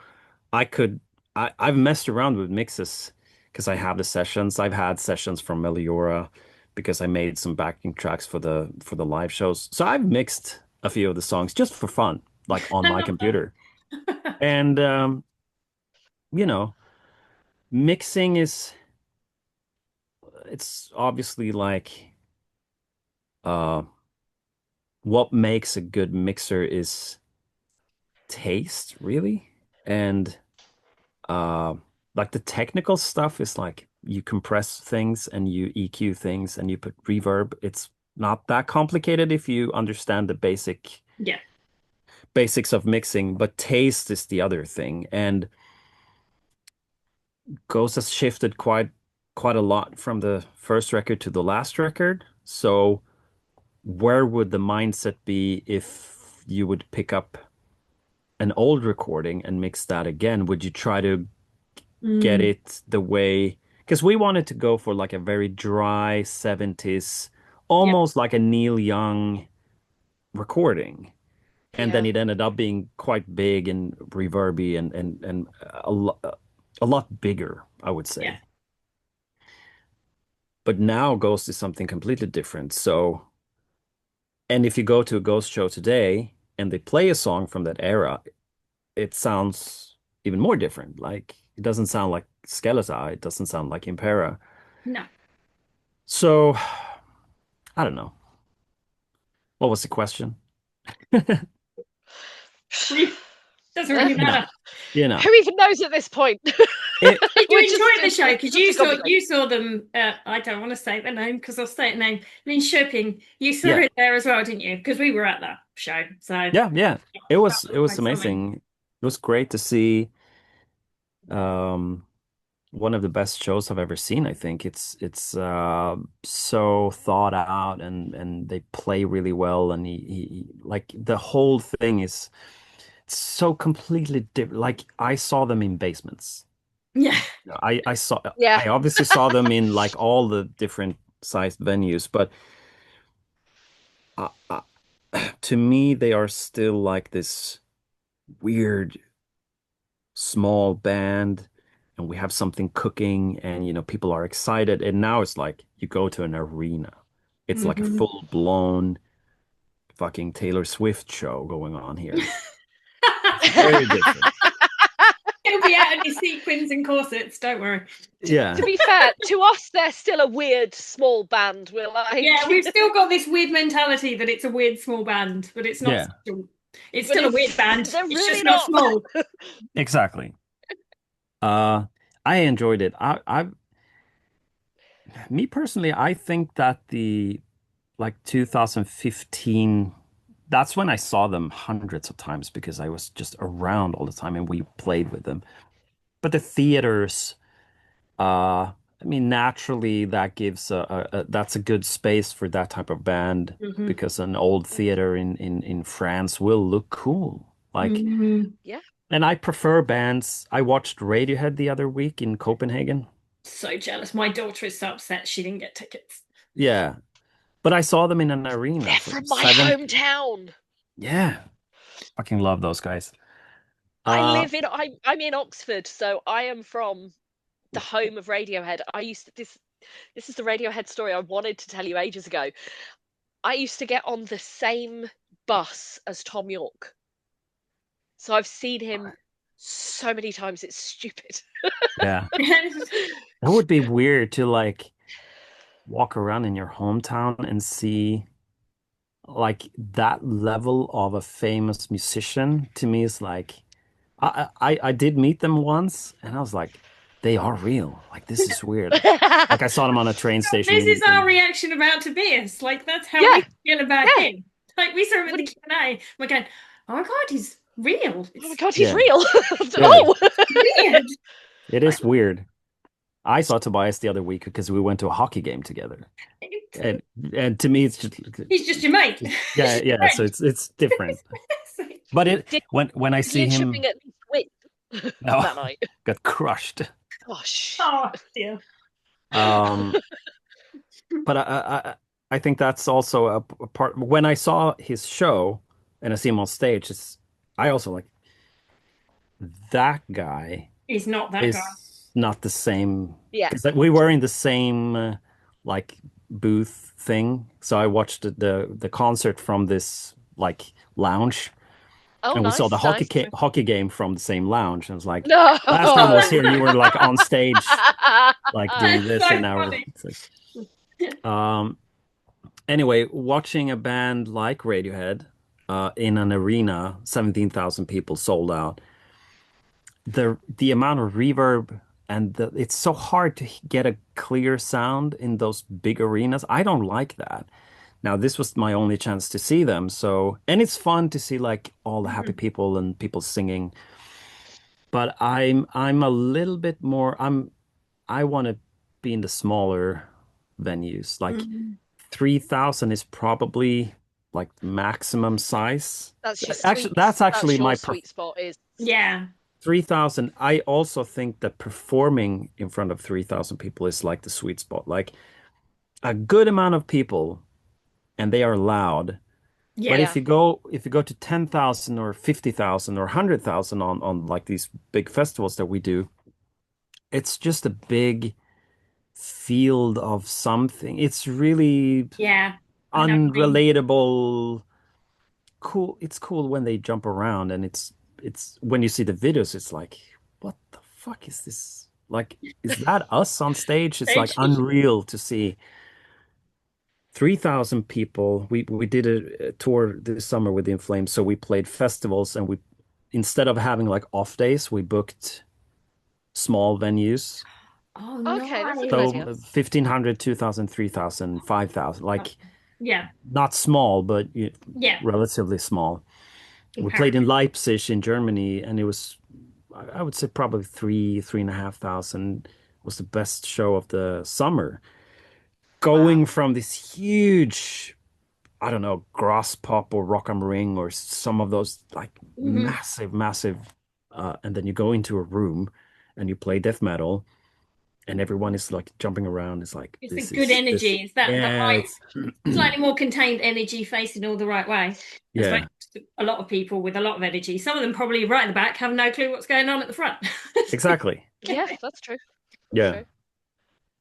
I could I've messed around with mixes because I have the sessions. I've had sessions from Meliora because I made some backing tracks for the live shows. So I've mixed a few of the songs just for fun, like on my computer. And you know, mixing is it's obviously like uh what makes a good mixer is taste, really. And Uh, like the technical stuff is like you compress things and you EQ things and you put reverb. It's not that complicated if you understand the Yeah. basics of mixing, but taste is the other thing. And Ghost has shifted quite a lot from the first record to the last record. So where would the mindset be if you would pick up an old recording and mix that again? Would you try to get Mm, it the way because we wanted to go for like a very dry 70s, yeah. almost like a Neil Young recording. And then Yeah. it ended up being quite big and reverby and a lot bigger, I would Yeah. say. But now Ghost is something completely different. So, and if you go to a Ghost show today and they play a song from that era, it sounds even more different. Like it doesn't sound like Skeletor, it doesn't sound like Impera. No. So I don't know. What was the question? Doesn't really You know, matter. you know. Who even knows at this point? It Did We're you just enjoy the show? Because just a you conversation. saw them. I don't want to say the name because I'll say the name. Linköping. You saw yeah. it there as well, didn't you? Because we were at that show. So Yeah, yeah. that It was was quite something. amazing. It was great to see um one of the best shows I've ever seen, I think. It's so thought out and they play really well and like the whole thing is so completely different. Like I saw them in basements. Yeah. Yeah. I obviously saw them in like all the different sized venues, but uh, to me they are still like this weird small band and we have something cooking and people are excited and now it's like you go to an arena. It's like a Mhm. full blown fucking Taylor Swift show going on here. It's very different. He'll be out in his sequins and corsets. Don't worry. To Yeah. be fair, to us, they're still a weird small band. We're Yeah, like, we've still got this weird mentality that it's a weird small band, but it's not. Yeah. It's but still a weird it's band. they're It's really just not not. small. Exactly. Uh I enjoyed it. I me personally, I think that the like 2015, that's when I saw them hundreds of times because I was just around all the time and we played with them. But the theaters, I mean, naturally that gives that's a good space for that type of band Hmm. because an old theater in France will look cool. Like, Hmm. Yeah. and I prefer bands. I watched Radiohead the other week in Copenhagen. So jealous. My daughter is so upset she didn't get tickets. Yeah, but I saw them in an arena They're for from my seven. hometown. Yeah, fucking love those guys. I Uh, live in I'm in Oxford, so I am from the home of Radiohead. I used to, this is the Radiohead story I wanted to tell you ages ago. I used to get on the same bus as Tom York. So I've seen him so many times it's stupid. yeah, that would be weird to like walk around in your hometown and see like that level of a famous musician. To me is like I did meet them once and I was like, they are real. Like this is weird. Like I saw them on a train station This is our in reaction about Tobias. Like that's how Yeah, we feel about yeah. him. Like we saw him at What the do you, Q&A. We're going, oh my God, he's real. oh my It's god, he's yeah, real. yeah. Oh, weird. It Like, is weird. I saw Tobias the other week because we went to a hockey game together. And and to me it's just he's just your mate. yeah, yeah, so it's different. But Did when I see Ian him, Shipping at least win no, that night? got crushed. Gosh. Oh dear. Um, but I think that's also a part. When I saw his show and I see him on stage, I also like that guy He's not that guy. is not the same Yeah. because we were in the same like booth thing. So I watched the concert from this like lounge, Oh, and we saw the nice, nice. hockey game from the same lounge. And I was like, No. last time I was here, you were like on stage, like doing That's this, so and now funny. it's anyway, watching a band like Radiohead in an arena, 17,000 people sold out. The amount of reverb and it's so hard to get a clear sound in those big arenas. I don't like that. Now, this was my only chance to see them, so and it's fun to see like all the happy Mhm. people and people singing. But I'm a little bit more I want to be in the smaller venues. Like Mhm. 3,000 is probably like maximum size. That's your Actually, sweet. that's That's actually your my sweet spot. Is Yeah. 3,000. I also think that performing in front of 3,000 people is like the sweet spot. Like a good amount of people and they are loud. But Yeah. yeah. if you go to 10,000 or 50,000 or 100,000 on like these big festivals that we do, it's just a big field of something. It's really Yeah. I know what you mean. unrelatable. Cool. It's cool when they jump around and it's when you see the videos, it's like, what the fuck is this? Like, is that us on stage? It's like unreal to see 3,000 people. We did a tour this summer with the Inflames, so we played festivals and we instead of having like off days, we booked small venues. Oh, Okay, that's a good So nice. idea. 1,500, 2,000, 3,000, 5,000. Like Yeah. not small, but Yeah. relatively small. We played in Comparative. Leipzig in Germany, and it was, I would say, probably 3,500 was the best show of the summer. Wow. Going from this huge, I don't know, Grass Pop or Rock am Ring or some of those like Hmm. massive, and then you go into a room and you play death metal, and everyone is like jumping around. It's like It's a good energy. It's that yeah, right, it's slightly more contained energy facing all the right way. As opposed yeah, to a lot of people with a lot of energy. Some of them probably right at the back have no clue what's going on at the front. exactly. Yeah, that's true. That's Yeah. true.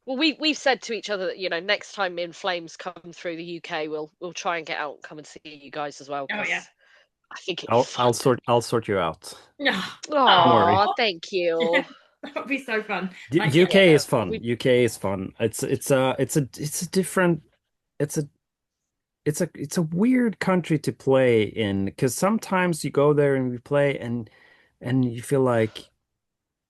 Well, we've said to each other that next time In Flames come through the UK, we'll try and get out and come and see you guys as well Oh because yeah. I think it'd be I'll fun. sort you out. Don't worry. Oh, thank you. That would be so fun. Like, yeah. UK Yeah, is fun. we UK is fun. It's a different it's a it's a weird country to play in because sometimes you go there and we play and you feel like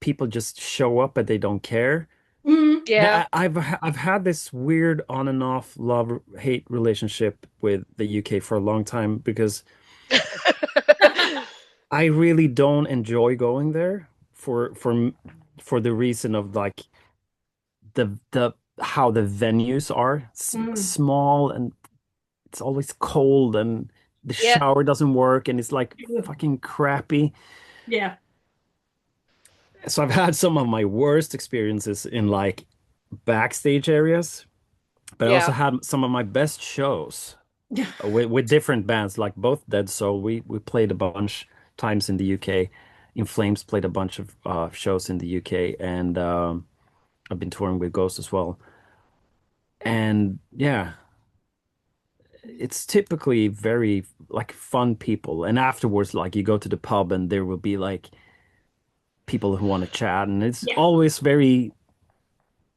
people just show up and they don't care. Mm. yeah. I've had this weird on and off love hate relationship with the UK for a long time because I really don't enjoy going there for the reason of like the how the venues are Mm. small and it's always cold and the Yeah. shower doesn't work and it's like fucking crappy. Yeah. So I've had some of my worst experiences in like backstage areas, but I also Yeah. had some of my best shows with different bands, like both Dead Soul. We played a bunch times in the UK. In Flames played a bunch of shows in the UK, and I've been touring with Ghost as well. And yeah, it's typically very like fun people. And afterwards, like you go to the pub and there will be like people who want to chat, and it's Yeah. always very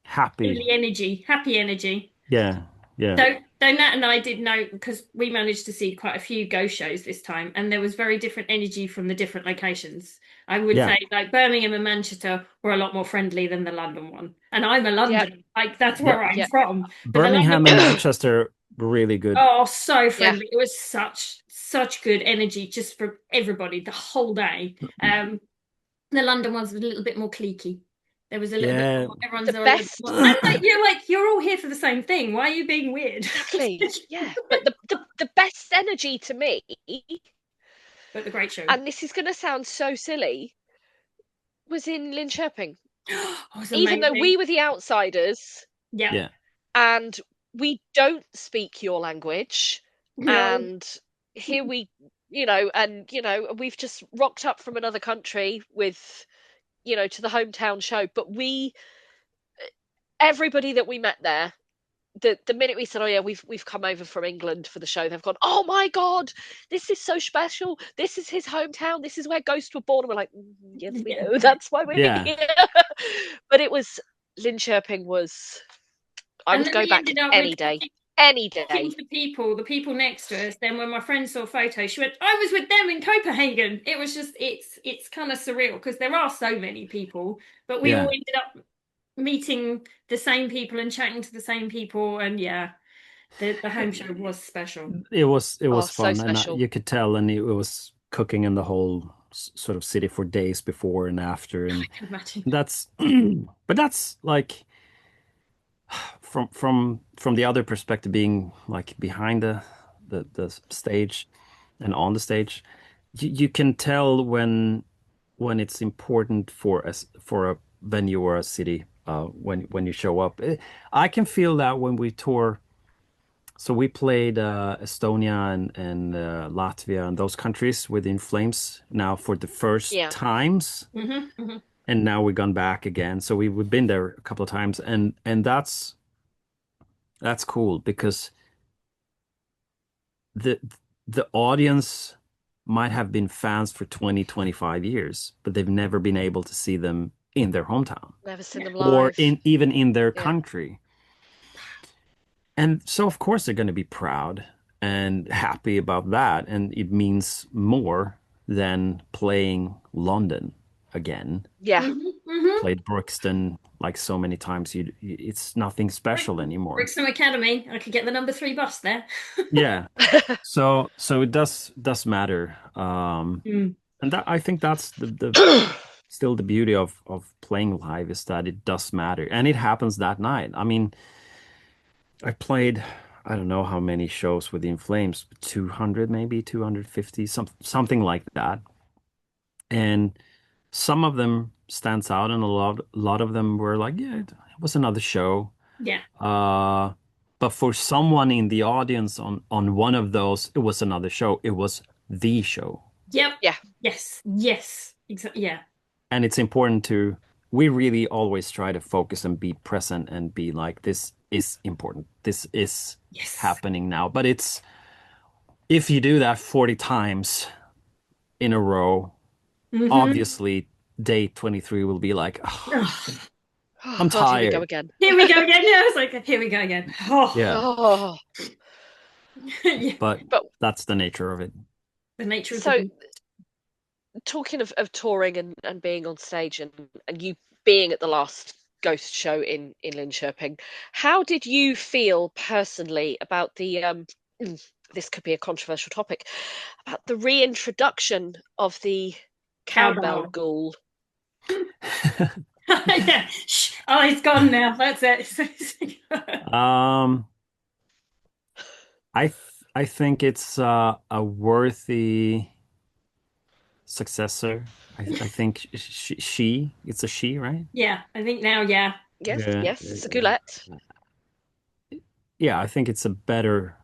happy. Really energy, happy energy. Yeah, yeah, Though Nat and I did know because we managed to see quite a few ghost shows this time, and there was very different energy from the different locations. I would yeah, say like Birmingham and Manchester were a lot more friendly than the London one. And I'm a Yeah. Londoner, like that's yeah. where I'm Yeah. from. But the London Birmingham and one, Manchester really good. oh, so Yeah. friendly. It was such good energy just for everybody the whole day. The London one's a little bit more cliquey. There was a little bit Yeah. more, everyone's The a little bit best. more, and you're all here for the same thing. Why are you being weird? Exactly. Yeah. But the best energy to me But the great show. And this is going to sound so silly, was in Linköping. Oh, it was Even though we amazing. were the outsiders Yeah. Yeah. and we don't speak your language, No. and here we, we've just rocked up from another country with, to the hometown show. But everybody that we met there, the minute we said, "Oh yeah, we've come over from England for the show," they've gone, "Oh my God, this is so special. This is his hometown. This is where Ghosts were born." And we're like, "Yes, we Yeah. know. That's why we're Yeah. here." But it was Linköping was. I And would then go we back ended up any with day. Any talking day. to the people next to us. Then when my friend saw photos, she went, "I was with them in Copenhagen." It was just, it's kind of surreal because there are so many people, but we all Yeah. ended up meeting the same people and chatting to the same people. And yeah, the home show was special. It Oh, was so fun, and special. you could tell, and it was cooking in the whole sort of city for days before and after, I and can imagine. that's but that's like from the other perspective, being like behind the stage and on the stage, you can tell when it's important for us, for a venue or a city, when you show up. I can feel that when we tour. So we played Estonia and Latvia and those countries within Flames now for the first Yeah. times, Hmm. and now we've gone back again. So we've been there a couple of times, and that's cool because the the audience might have been fans for 20, 25 years, but they've never been able to see them in their hometown Never seen Yeah. them or live. in even in their Yeah. country. And so, of course, they're going to be proud and happy about that. And it means more than playing London again. Yeah. Hmm. Played Brixton like so many times. It's nothing special anymore. Brixton Academy. I could get the number 3 bus there. Yeah. So it does matter. Mm. And that I think that's the still the beauty of playing live, is that it does matter. And it happens that night. I mean, I played, I don't know how many shows with In Flames, 200 maybe, 250, something like that. And some of them stands out, and a lot of them were like, yeah, it was another show. Yeah. Uh, but for someone in the audience on one of those, it was another show. It was the show. Yep. Yeah. Yes. Yes. Exactly. Yeah. And it's important to, we really always try to focus and be present and be like, this is important. This is Yes. happening now. But it's, if you do that 40 times in a row, Hmm. obviously day 23 will be like, "Oh, Oh, I'm God, here we go tired." again. here we go again. Yeah, it's like, here we go again. Oh, Yeah, Oh, yeah. but but that's the nature of it. The nature of the so beast. talking of touring and being on stage and you being at the last Ghost show in Linköping, how did you feel personally about the this could be a controversial topic, about the reintroduction of the Cowbell Cowbell. Ghoul? Yeah. Shh. Oh, it's gone now. That's it. Um, I think it's a worthy successor. I think it's a she, right? Yeah, I think now, yeah. Yes, Yeah, yes, it's a goulette. yeah. I think it's a better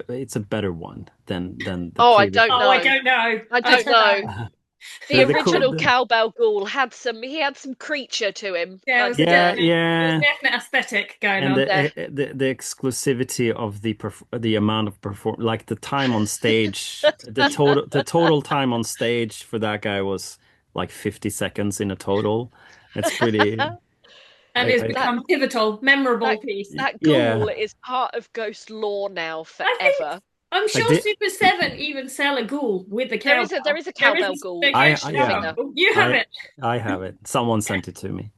one than the Oh, I previous don't one. Oh, I know. don't know. I I don't don't know. know. The The cool, original Cowbell Ghoul had some creature to him. Yeah, Like yeah, there was a yeah. definite aesthetic going And on. there. the exclusivity of the amount of like the time on stage, the total time on stage for that guy was like 50 seconds in a total. It's pretty. And it's I that become pivotal, memorable that piece. that ghoul yeah, is part of ghost lore now I think forever. I'm like sure Super 7 even sell a ghoul with the There cowbell. is a There is cowbell ghoul a in ghost I action yeah, cowbell. figure. You have I it. I have it. Someone sent it to me.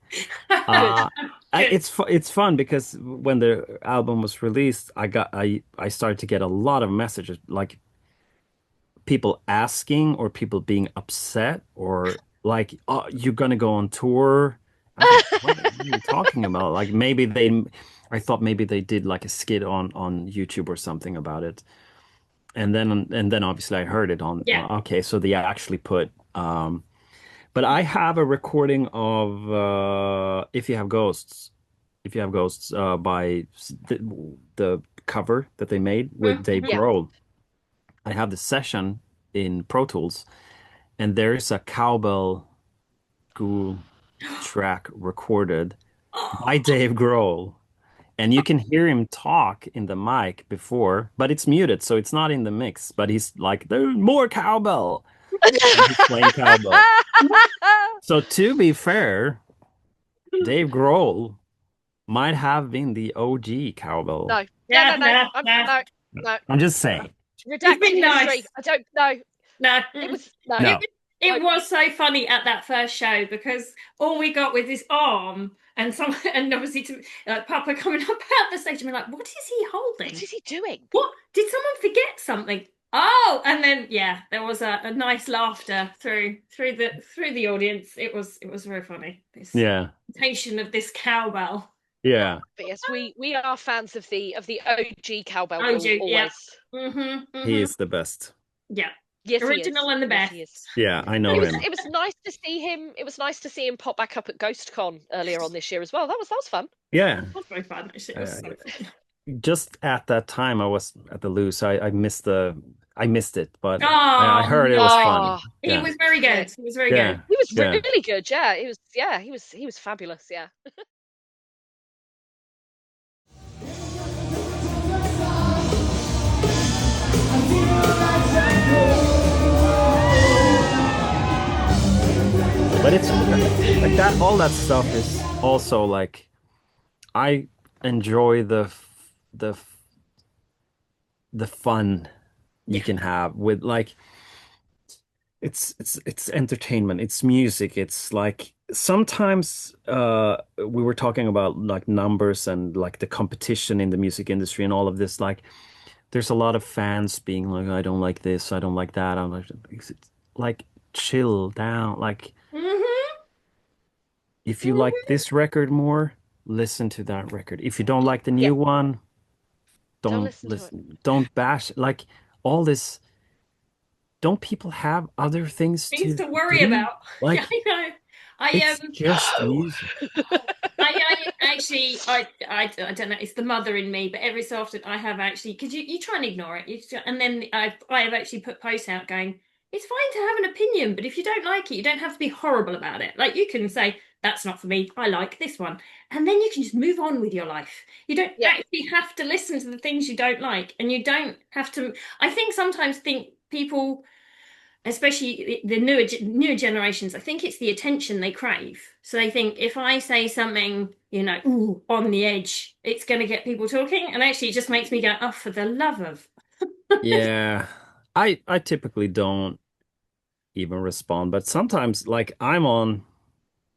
Good. Uh, Good. it's fun because when the album was released, I started to get a lot of messages, like people asking or people being upset or like, oh, you're gonna go on tour. I was like, what are you talking about? Like I thought maybe they did like a skit on YouTube or something about it. and then obviously I heard it on Yeah. okay, so they actually put but I have a recording of If You Have Ghosts. If You Have Ghosts by the cover that they made with Dave Mm-hmm. Yeah. Grohl. I have the session in Pro Tools, and there's a Cowbell Ghoul track recorded by Dave Grohl. And you can hear him talk in the mic before, but it's muted, so it's not in the mix. But he's like, there's more cowbell. And he's playing cowbell. So to be fair, Dave Grohl might have been the OG cowbell. No, no, Yeah, no, no. nah, I'm nah. no, no. I'm just saying. He's Redacted been history. nice. I don't know. No. It Mm-mm. was no, It No. was no. it was so funny at that first show because all we got was this arm and some and obviously Papa coming up out the stage and we're like, what is he What holding? is he doing? What did someone forget something? Oh, and then yeah, there was a nice laughter through the audience. It was very funny. This Yeah. presentation of this cowbell. Yeah. But yes, we are fans of the OG Cowbell Oh, Ghoul Jude, yeah. always. Mm-hmm. He Mm-hmm. is the best. Yeah. Yes, he is. Original and the Yes, best. he is. Yeah, I But know him. it was nice to see him. It was nice to see him pop back up at GhostCon earlier on this year as well. That was fun. Yeah. It was very fun, actually. It was Uh, so fun. just at that time I was at the loo, so I missed it, but I Oh heard it was no. fun. Oh, He Yeah. was very yeah. good. He was very good. Yeah. He was Yeah. really good. Yeah, he was fabulous. Yeah. But it's like that, all that stuff is also like I enjoy the the fun you Yeah. can have with like it's entertainment, it's music, it's like sometimes we were talking about like numbers and like the competition in the music industry and all of this, like there's a lot of fans being like, I don't like this, I don't like that. I'm like chill down. Like Mm-hmm. if you like Mm-hmm. this record more, listen to that record. If you don't like the Yeah. new one, Don't don't listen to it. listen. Don't bash like all this. Don't people have other things Things to to worry do? about. Yeah, Like I know. I it's just No. music. I actually I don't know, it's the mother in me, but every so often I have actually because you try and ignore it, and then I have actually put posts out going, it's fine to have an opinion, but if you don't like it, you don't have to be horrible about it. Like you can say that's not for me. I like this one, and then you can just move on with your life. You don't Yeah. actually have to listen to the things you don't like, and you don't have to. I think sometimes think people especially the newer generations, I think it's the attention they crave. So they think if I say something, ooh, on the edge, it's going to get people talking. And actually, it just makes me go, oh, for the love of. Yeah. I typically don't even respond, but sometimes like I'm on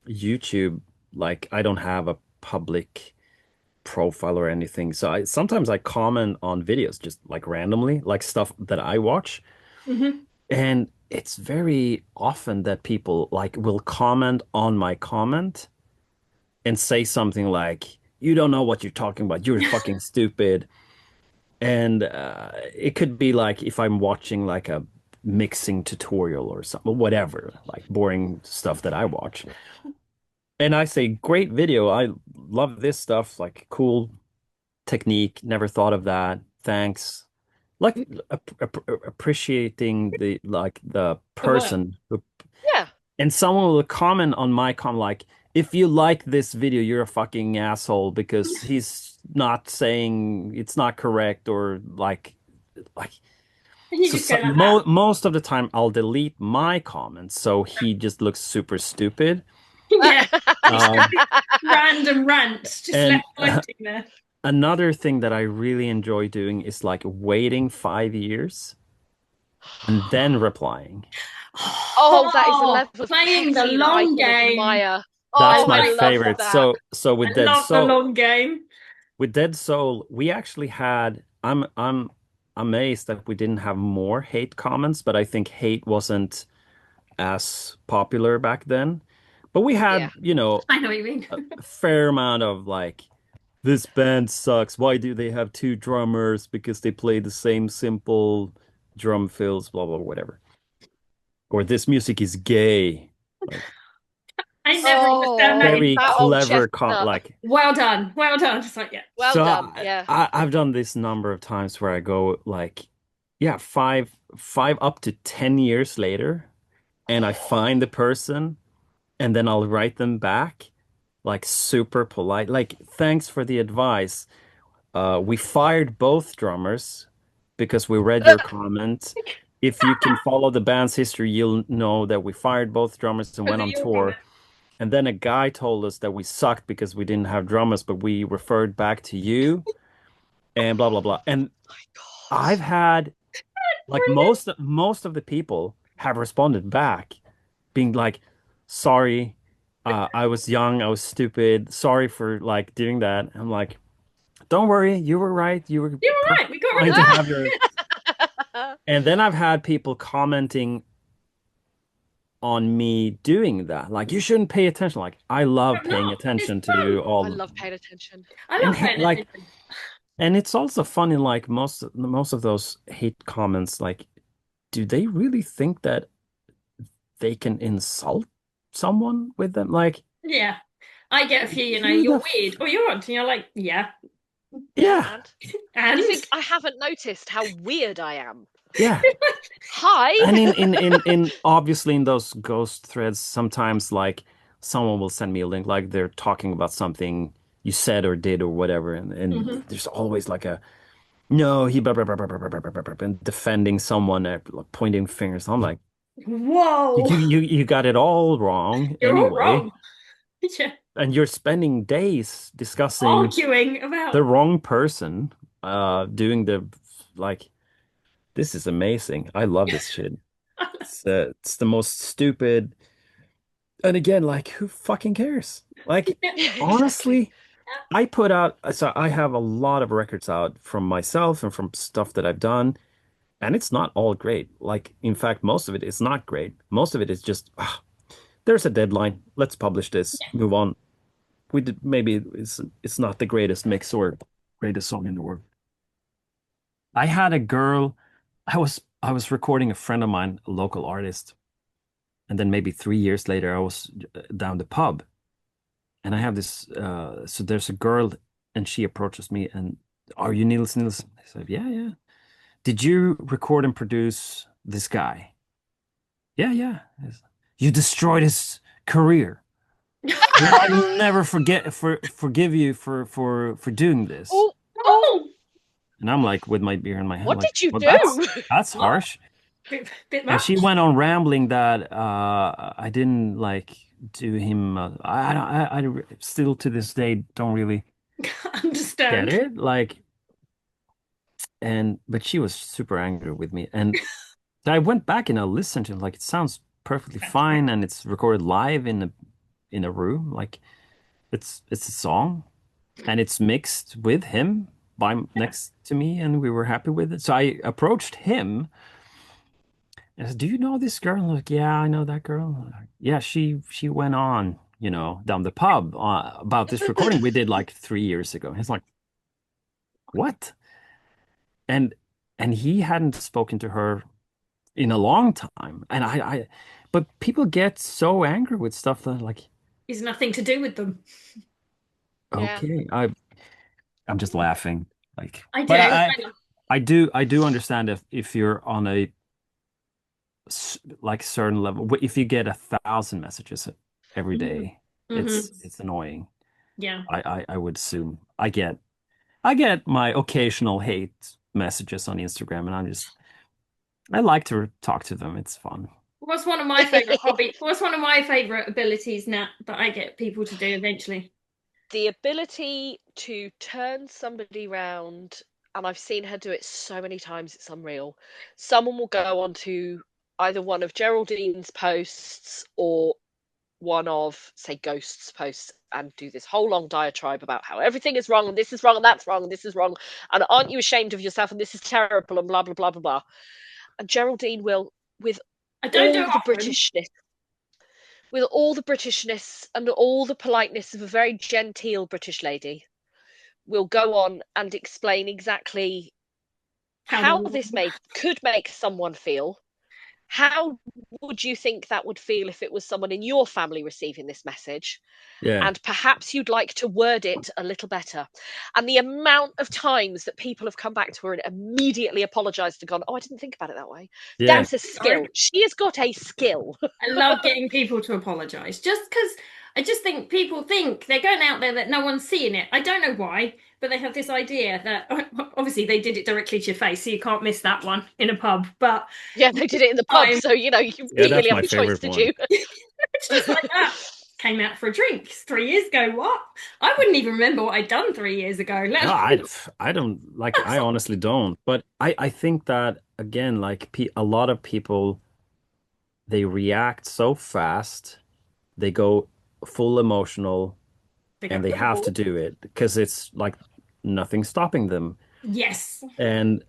YouTube, like I don't have a public profile or anything. So I sometimes I comment on videos just like randomly, like stuff that I watch. Mhm. And it's very often that people like will comment on my comment and say something like, "You don't know what you're talking about. You're fucking stupid." And it could be like if I'm watching like a mixing tutorial or something, whatever, like boring stuff that I watch. And I say, great video. I love this stuff. Like, cool technique. Never thought of that. Thanks. Like appreciating the The work. person who, Yeah. and someone will comment on my comment like, if you like this video, you're a fucking asshole because he's not saying it's not correct or like And you so, just go like that. most of the time I'll delete my comments so he just looks super stupid. Yeah. It's just Um, random rants just and left floating there. another thing that I really enjoy doing is like waiting 5 years and then replying. Oh, that is a Oh, level of playing the petty that I long can game. admire. That's Oh, my I love favorite. that. So I love the long game. with Dead Soul, we actually had I'm amazed that we didn't have more hate comments, but I think hate wasn't as popular back then. But we Yeah. had, I know what you mean. a fair amount of like, this band sucks. Why do they have two drummers? Because they play the same simple drum fills, blah blah whatever, or this music is gay. Like I never understand that Oh, in very that old clever chestnut. like. well done. Well done. It's like, yeah. Well So done. Yeah. I've done this number of times where I go like, yeah, five up to 10 years later, and I find the person, and then I'll write them back, like super polite, like thanks for the advice. We fired both drummers because we read your comment. If you can follow the band's history, you'll know that we fired both drummers and Because went of on your tour. comment. And then a guy told us that we sucked because we didn't have drummers, but we referred back to you and blah blah blah. And My God. I've had like Brilliant. most of the people have responded back, being like, "Sorry, I was young, I was stupid. Sorry for like doing that." I'm like, "Don't worry, you were right. You were You're all right. perfectly We got rid fine of to that. have your." And then I've had people commenting on me doing that, like, "You shouldn't pay attention." Like, I love I'm paying not. It's attention to fun. I all, love paying attention. I and love paying like, attention. and it's also funny, like most of those hate comments, like, do they really think that they can insult someone with them? Like, Yeah. I get a few, who you're the weird or you're odd. And you're like, yeah. Yeah, yeah, and you And think I haven't noticed how weird I am? yeah. Hi. And in obviously in those ghost threads, sometimes like someone will send me a link, like they're talking about something you said or did or whatever, and Mhm. there's always like a no, he blah, blah, blah, blah, blah, blah, blah, blah, blah, and defending someone, like, pointing fingers. I'm like, Whoa. you got it all wrong You're all anyway, wrong. Yeah. and you're spending days discussing Arguing the about wrong person, doing the like. This is amazing. I love this shit. It's the most stupid. And again, like, who fucking cares? Like, yeah. Yeah, exactly. honestly, I put out, so I have a lot of records out from myself and from stuff that I've done, and it's not all great. Like, in fact, most of it is not great. Most of it is just, there's a deadline. Let's publish this, move on. We did, maybe it's not the greatest mix or greatest song in the world. I had a girl, I was recording a friend of mine, a local artist, and then maybe 3 years later, I was down the pub, and I have this. So there's a girl, and she approaches me, and are you Niels Nielsen? I said, yeah, yeah. Did you record and produce this guy? Yeah, yeah. Yes. You destroyed his career. I will never forgive you for doing this. Oh, oh, Oh, And I'm like with my beer in my hand, what like, did you well, do? that's what? harsh. Bit And she much. went on rambling that I didn't like do him. I still to this day don't really get Understand. it. Like, and but she was super angry with me, and I went back and I listened to it. Like, it sounds perfectly That's fine. fine, and it's recorded live in a room. Like, it's a song, and it's mixed with him by next to me, and we were happy with it. So I approached him. I said, "Do you know this girl?" Like, yeah, I know that girl. Yeah, she went on, down the pub about this recording we did like 3 years ago. He's like, "What?" And and he hadn't spoken to her in a long time. And but people get so angry with stuff that like, Is nothing to do with them. Yeah. okay, I'm just laughing. Like, I do. but I know. I do understand if you're on a like certain level, if you get 1,000 messages every Hmm. day, Hmm. it's annoying. Yeah. I would assume I get my occasional hate messages on Instagram, and I like to talk to them. It's fun. What's one of my favorite hobbies? What's one of my favorite abilities, Nat, that I get people to do eventually? The ability to turn somebody round, and I've seen her do it so many times, it's unreal. Someone will go onto either one of Geraldine's posts or one of, say, Ghost's posts and do this whole long diatribe about how everything is wrong and this is wrong and that's wrong and this is wrong and aren't you ashamed of yourself and this is terrible and blah blah blah blah blah. And Geraldine will, with I don't do it all the often. Britishness, with all the Britishness and all the politeness of a very genteel British lady, will go on and explain exactly How they how this could make someone feel. How would you think that would feel if it was someone in your family receiving this message? Yeah. And perhaps you'd like to word it a little better. And the amount of times that people have come back to her and immediately apologized and gone, oh, I didn't think about it that way. Yeah. Down to skill. She has got a skill. I love getting people to apologize just because I just think people think they're going out there that no one's seeing it. I don't know why, but they have this idea that obviously they did it directly to your face, so you can't miss that one in a pub. But Yeah, they did it in the pub, so you Yeah, didn't that's really have my a choice, favorite did one. you? it's just like that. Came out for a drink 3 years ago. What? I wouldn't even remember what I'd done 3 years ago. No, I don't like I honestly don't. But I think that again, like pe a lot of people they react so fast, they go full emotional They go, and they have to oh, do it because it's like nothing stopping them. yes. And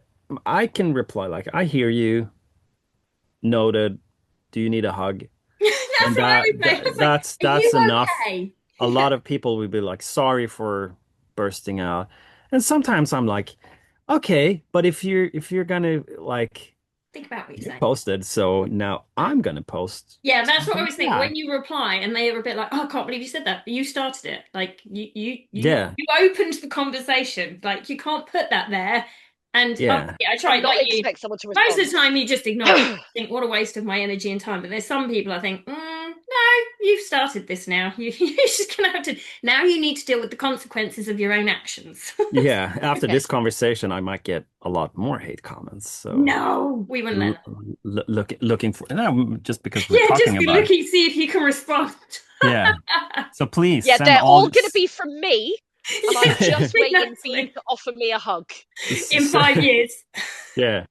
I can reply like, I hear you, noted. Do you need a hug? That's And what I would say. I was like, are that's you enough. okay? A lot of people would be like, sorry for bursting out. And sometimes I'm like, okay, but if you're gonna like Think about what you're you saying. posted, so now I'm gonna post. Yeah, So that's what I then, was thinking. yeah. When you reply and they are a bit like, "Oh, I can't believe you said that," but you started it. Like Yeah. you opened the conversation. Like you can't put that there. And Yeah. yeah, I And tried not like you. expect someone to Most of respond. the time, you just ignore it. Think what a waste of my energy and time. But there's some people I think, no, you've started this now. You're just gonna have to. Now you need to deal with the consequences of your own actions. Yeah. After Yeah. this conversation, I might get a lot more hate comments. So No, we wouldn't let l that. looking for no, just because we're Yeah, just talking be about it. looking, see if you can respond. Yeah. So please Yeah, send they're all all going to be from me, and I'm Yes, just waiting for you exactly. to offer me a hug. In 5 years. yeah.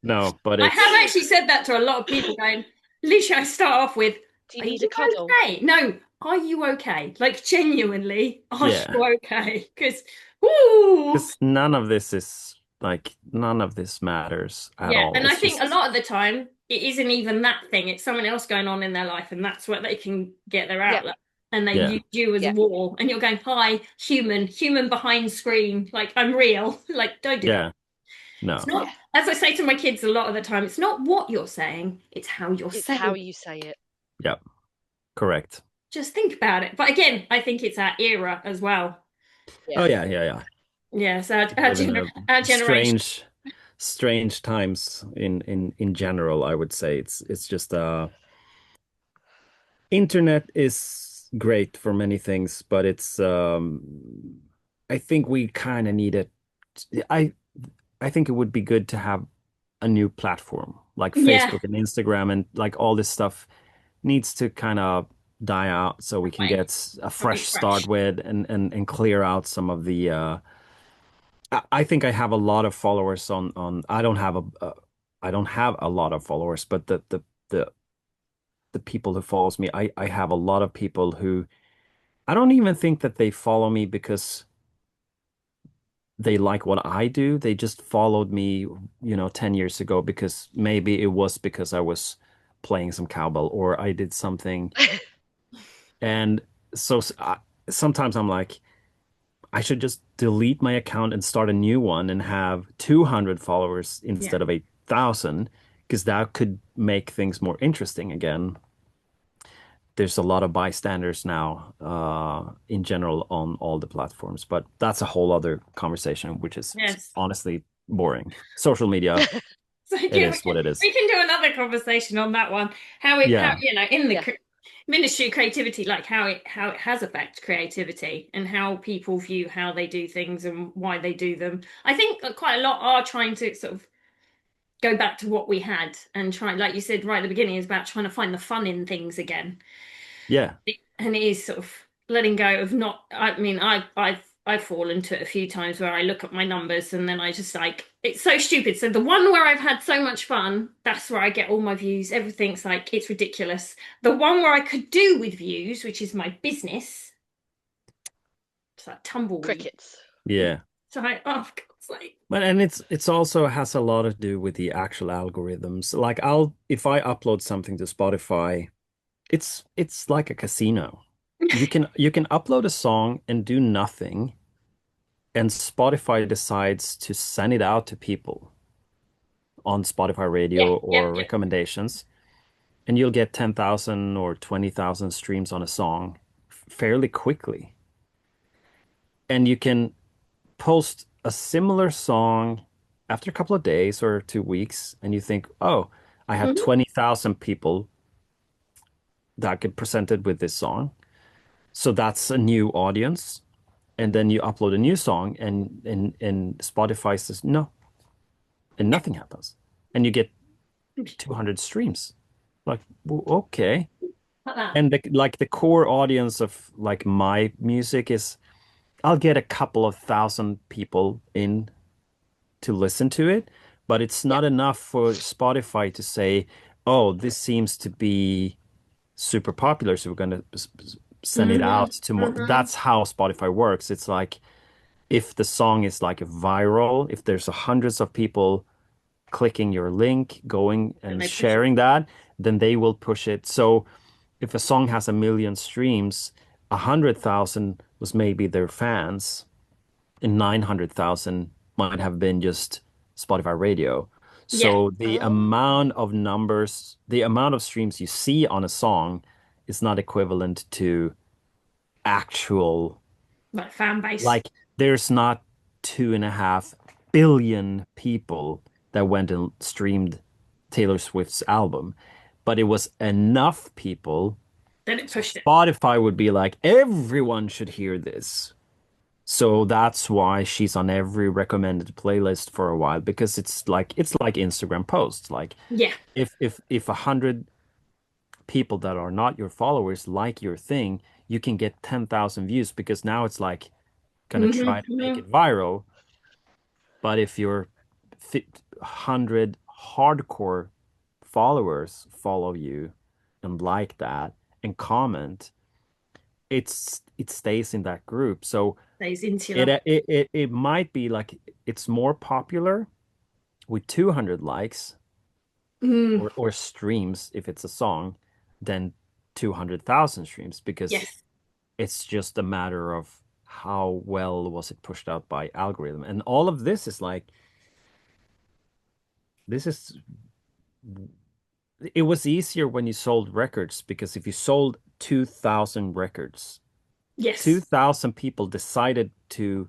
No, but I have it's actually said that to a lot of people going, literally, I start off with, Do you are need a you cuddle? okay? No, are you okay? Like, genuinely, are yeah. you okay? Because, ooh. Because none of this is like none of this matters at Yeah, all. and I It's think a just lot of the time, it isn't even that thing. It's someone else going on in their life, and that's what they can get their Yeah, outlet. And they yeah, use you as a yeah. wall, and you're going, hi, human behind screen. Like, I'm real. Like, don't do that. yeah. It's No. Yeah, not, as I say to my kids a lot of the time, it's not what you're saying, it's how you're it's saying how it. you say it. Yeah, correct. Just think about it. But again, I think it's our era as well. Oh Yeah. yeah, yeah, yeah. Yes, We live in a our generation. strange times in general, I would say. It's just internet is great for many things, but it's I think we kind of need it. I I think it would be good to have a new platform like Yeah, Facebook and Instagram and like all this stuff needs to kind of die out so we can way. get a Something fresh start fresh. with and clear out some of the I think I have a lot of followers on I don't have I don't have a lot of followers but the the people who follows me I have a lot of people who I don't even think that they follow me because they like what I do. They just followed me, 10 years ago because maybe it was because I was playing some cowbell or I did something. And so sometimes I'm like, I should just delete my account and start a new one and have 200 followers Yeah. instead of 8,000 because that could make things more interesting again. There's a lot of bystanders now, in general on all the platforms, but that's a whole other conversation, which is Yes. honestly boring. Social media, So it yeah, is what it is. we can do another conversation on that one. How Yeah, in the Yeah. ministry of creativity, like how it has affected creativity and how people view how they do things and why they do them. I think that quite a lot are trying to sort of go back to what we had and try, like you said right at the beginning, is about trying to find the fun in things again. yeah, And it is sort of letting go of not. I mean, I've fallen to it a few times where I look at my numbers and then I just like it's so stupid. So the one where I've had so much fun, that's where I get all my views. Everything's like it's ridiculous. The one where I could do with views, which is my business, it's like tumbleweed. Crickets. yeah. So I, oh, for God's sake. But and it's also has a lot to do with the actual algorithms. Like I'll if I upload something to Spotify, it's like a casino. You can upload a song and do nothing and Spotify decides to send it out to people on Spotify Yeah, radio yeah, or yeah. recommendations, and you'll get 10,000 or 20,000 streams on a song fairly quickly. And you can post a similar song after a couple of days or 2 weeks, and you think, oh, I had Mhm. 20,000 people that get presented with this song. So that's a new audience. And then you upload a new song, and Spotify says no, and nothing happens. And you get 200 streams. Like, okay. Like that. And the core audience of like my music is I'll get a couple of thousand people in to listen to it, but it's Yeah. not enough for Spotify to say, oh, this seems to be super popular, so we're going to send it Hmm. out to more. Hmm. That's how Spotify works. It's like if the song is like viral, if there's hundreds of people clicking your link, going And and they push it. sharing that, then they will push it. So if a song has 1 million streams, 100,000 was maybe their fans, and 900,000 might have been just Spotify radio. Yeah. So the Oh. amount of numbers, the amount of streams you see on a song is not equivalent to actual, Like fan base. like, there's not 2.5 billion people that went and streamed Taylor Swift's album, but it was enough people. Then it So pushed it. Spotify would be like, everyone should hear this. So that's why she's on every recommended playlist for a while, because it's like Instagram posts. Like Yeah. if 100 people that are not your followers like your thing, you can get 10,000 views because now it's like gonna try Hmm. to make Hmm. it viral. But if your 100 hardcore followers follow you and like that and comment, it stays in that group. So Stays it insular. it might be like it's more popular with 200 likes Mm. or streams if it's a song than 200,000 streams because Yes. it's just a matter of how well was it pushed out by algorithm. And all of this is like this is it was easier when you sold records because if you sold 2,000 records, Yes. 2,000 people decided to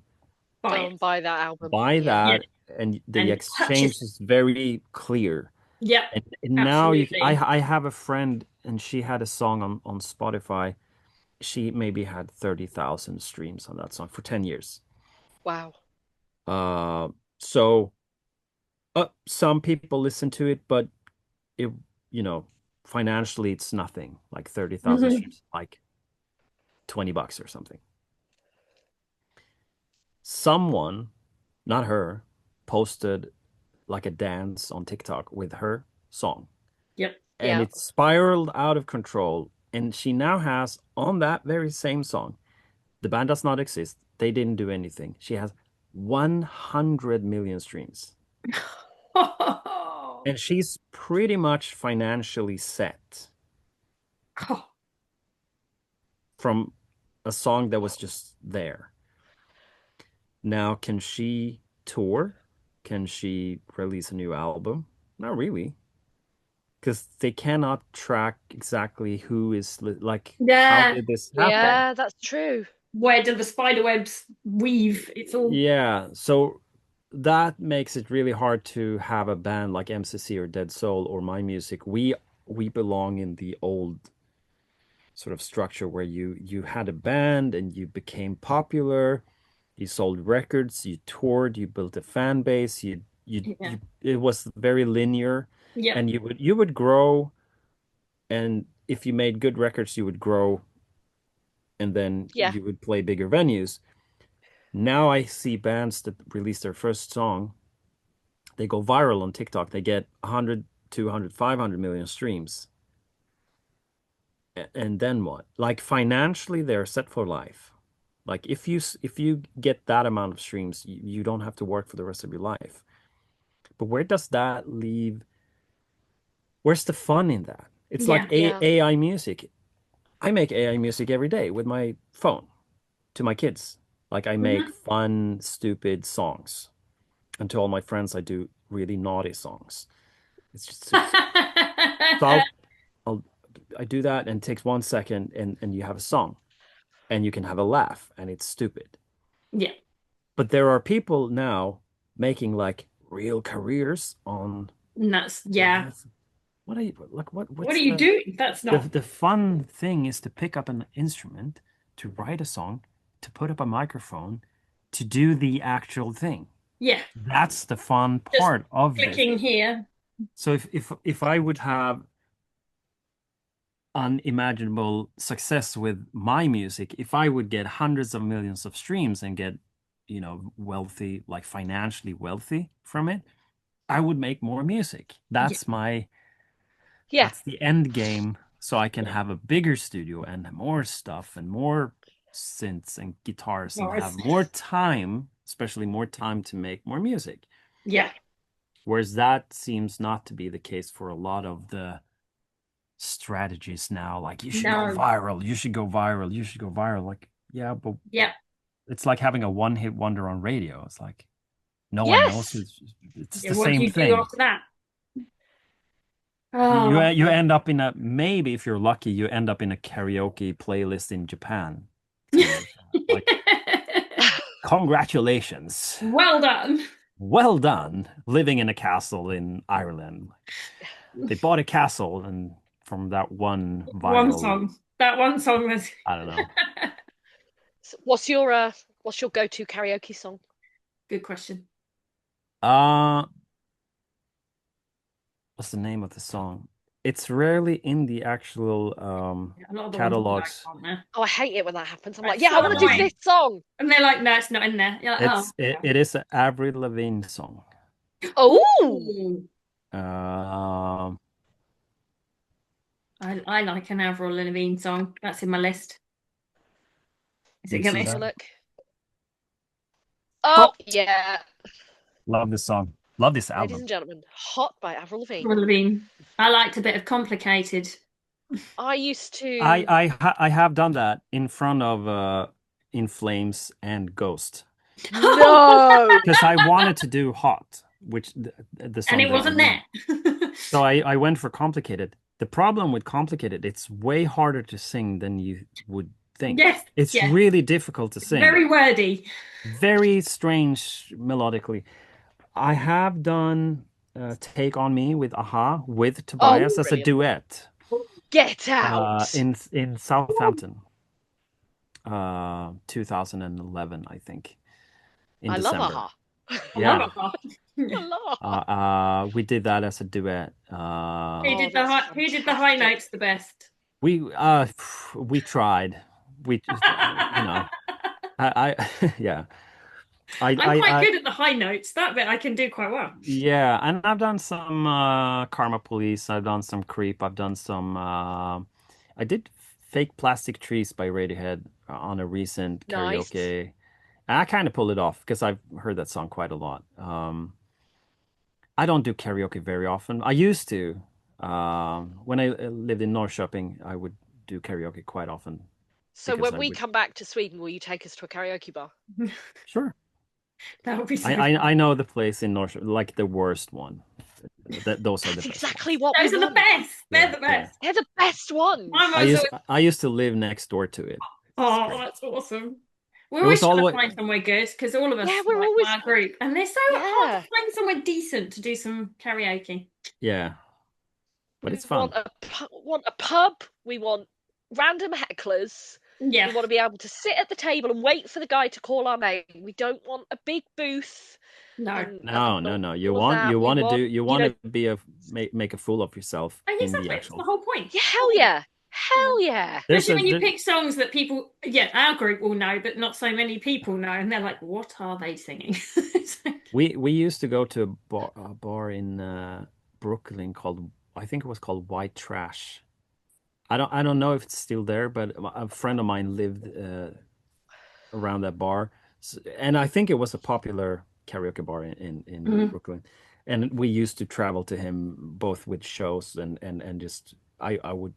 Buy Go it. and buy that album. buy Yeah. Yeah. that, and the And exchange purchase. is very clear. Yep. And now Absolutely. I have a friend and she had a song on Spotify. She maybe had 30,000 streams on that song for 10 years. Wow. Uh, so some people listen to it, but it, you know, financially it's nothing. Like 30,000 Hmm. streams, like $20 or something. Someone, not her, posted like a dance on TikTok with her song, Yep. and Yeah. it spiraled out of control. And she now has on that very same song, the band does not exist. They didn't do anything. She has 100 million streams. Oh. And she's pretty much financially set from a song that was just there. Now, can she tour? Can she release a new album? Not really, because they cannot track exactly who is like, how Yeah. did this Yeah. happen? Yeah, that's true. Where do the spider webs weave? It's all. Yeah, so that makes it really hard to have a band like MCC or Dead Soul or my music. We belong in the old sort of structure where you had a band and you became popular, you sold records, you toured, you built a fan base, Yeah. you it was very linear, Yep. and you would grow, and if you made good records, you would grow, and then Yeah. you would play bigger venues. Now I see bands that release their first song, they go viral on TikTok, they get 100, 200, 500 million streams. And then what? Like financially, they're set for life. Like if you get that amount of streams, you don't have to work for the rest of your life. But where does that leave? Where's the fun in that? It's like Yeah. Yeah. AI music. I make AI music every day with my phone to my kids. Like I make Mhm. fun, stupid songs. And to all my friends, I do really naughty songs. It's just so I'll I do that and it takes 1 second and you have a song and you can have a laugh and it's stupid. Yeah, But there are people now making like real careers on nuts. Yeah. that's what are you like What are what's you doing? That's the not. the fun thing is to pick up an instrument, to write a song, to put up a microphone, to do the actual thing. Yeah, That's the fun just part of this. clicking here. So if I would have unimaginable success with my music, if I would get hundreds of millions of streams and get, wealthy, like financially wealthy from it, I would make more music. Yeah, Yeah. That's the end game. So I can yeah. have a bigger studio and more stuff and more synths and guitars and have Morris. more time, especially more time to make more music. Yeah. Whereas that seems not to be the case for a lot of the strategies now. Like you should go No. viral, you should go viral, you should go viral. Like, yeah, but Yeah. it's like having a one-hit wonder on radio. It's like no one knows. Yes. It's Yeah. the What do same you do thing. after that? You Oh. end up in a maybe if you're lucky, you end up in a karaoke playlist in Japan 10 years from now. Like, congratulations. Well done. Well done living in a castle in Ireland. They bought a castle and from that one One viral, song. That one song was. I don't know. So what's your go-to karaoke song? Good question. Uh, what's the name of the song? It's rarely in the actual Yeah, a lot of the ones we like catalogs. aren't there. Oh, I hate it when that happens. I'm like, It's yeah, I so want to do Uh, this annoying. song. And they're like, no, it's not in there. You're like, oh. it is an Avril Lavigne song. Oh, Ooh. Um, I like an Avril Lavigne song. That's in my list. Is do it you gonna? see let's have a that? look. Oh, Hot yeah. Love this song. Love this Ladies album. and gentlemen, Hot by Avril Lavigne. Avril Lavigne. I liked a bit of complicated. I used to. I have done that in front of In Flames and Ghost No. because I wanted to do Hot, which the And song it that you wasn't know. there. So I went for Complicated. The problem with Complicated, it's way harder to sing than you would think. Yes, It's yeah. really difficult to sing. Very wordy. Very strange melodically. I have done Take on Me with Aha with Oh, Tobias as a brilliant. duet Get out. in Southampton, 2011, I think, in I love December. Aha. I love Yeah. it. I love Aha. We did that as a duet. Oh, that's Who did the high fantastic. notes the best? We tried. We just, yeah. I'm quite I good at the high notes. That bit I can do quite well. Yeah, and I've done some Karma Police. I've done some Creep. I've done some. I did Fake Plastic Trees by Radiohead on a recent Nice. karaoke, and I kind of pulled it off because I've heard that song quite a lot. I don't do karaoke very often. I used to. When I lived in Norrköping, I would do karaoke quite often So because when I we would. come back to Sweden, will you take us to a karaoke bar? Sure. That would be so I fun. know the place in Norrköping, like the worst one. Those are the That's best exactly ones. what we Those are the want. best. They're Yeah, the yeah. best. They're the best My ones. mum's always, I used to live next door to it. It's oh, great. that's awesome. We're It was always all the trying to way. find somewhere good because all of Yeah, us we're like always. my group, and they're so hard Yeah. to find somewhere decent to do some karaoke. Yeah, but We it's want fun. want a pub. We want random hecklers. Yeah, We want to be able to sit at the table and wait for the guy to call our name. We don't want a big booth no. and No, no, no. all of that. We want, You you want know, to be a make a fool of yourself Oh, in the exactly. It's the actual. whole point. yeah, hell yeah. Hell yeah. There's Especially a when you there, pick songs that people, yeah, our group will know, but not so many people know, and they're like, "What are they singing?" It's like, we used to go to a bar in Brooklyn called I think it was called White Trash. I don't know if it's still there, but a friend of mine lived around that bar, and I think it was a popular karaoke bar in mhm. Brooklyn. And we used to travel to him both with shows and just I would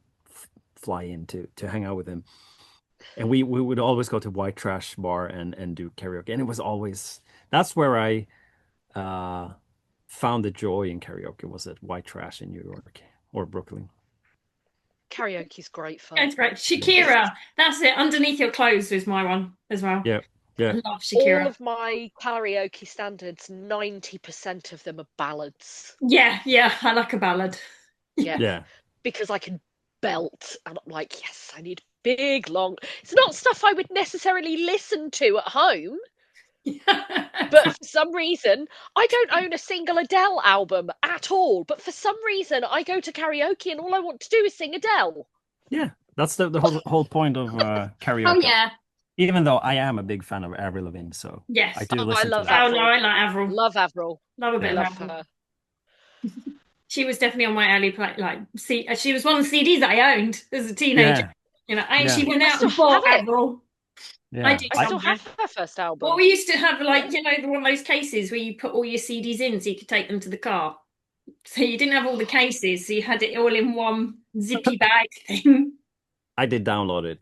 fly in to hang out with him. And we would always go to White Trash Bar and do karaoke. And it was always that's where I uh found the joy in karaoke was at White Trash in New York or Brooklyn. Karaoke's great fun. It's great. Yeah. Shakira, that's it. Underneath Your Clothes was my one as well. Yeah. I Yeah. love All Shakira. of my karaoke standards, 90% of them are ballads. Yeah, yeah, I like a ballad. Yeah, Yeah. because I can belt, and I'm like, yes, I need big, long. It's not stuff I would necessarily listen to at home, but for some reason, I don't own a single Adele album at all. But for some reason, I go to karaoke and all I want to do is sing Adele. Yeah. That's the whole point of Oh karaoke. yeah, Even though I am a big fan of Avril Lavigne, so I yes. do Oh, I listen to love that. Oh no, Avril. I like Avril. Love Avril. Love a bit Yeah. of Love Avril. her. She was definitely on my early play. Like, see, she was one of the CDs I owned as a teenager. Yeah. You know, I Yeah. actually went I out still and bought have it. Avril. I Yeah. do I still somewhere. have her first Well, album. we used to have like, Yeah. you know, one of those cases where you put all your CDs in so you could take them to the car. So you didn't have all the cases, so you had it all in one zippy bag thing. I did download it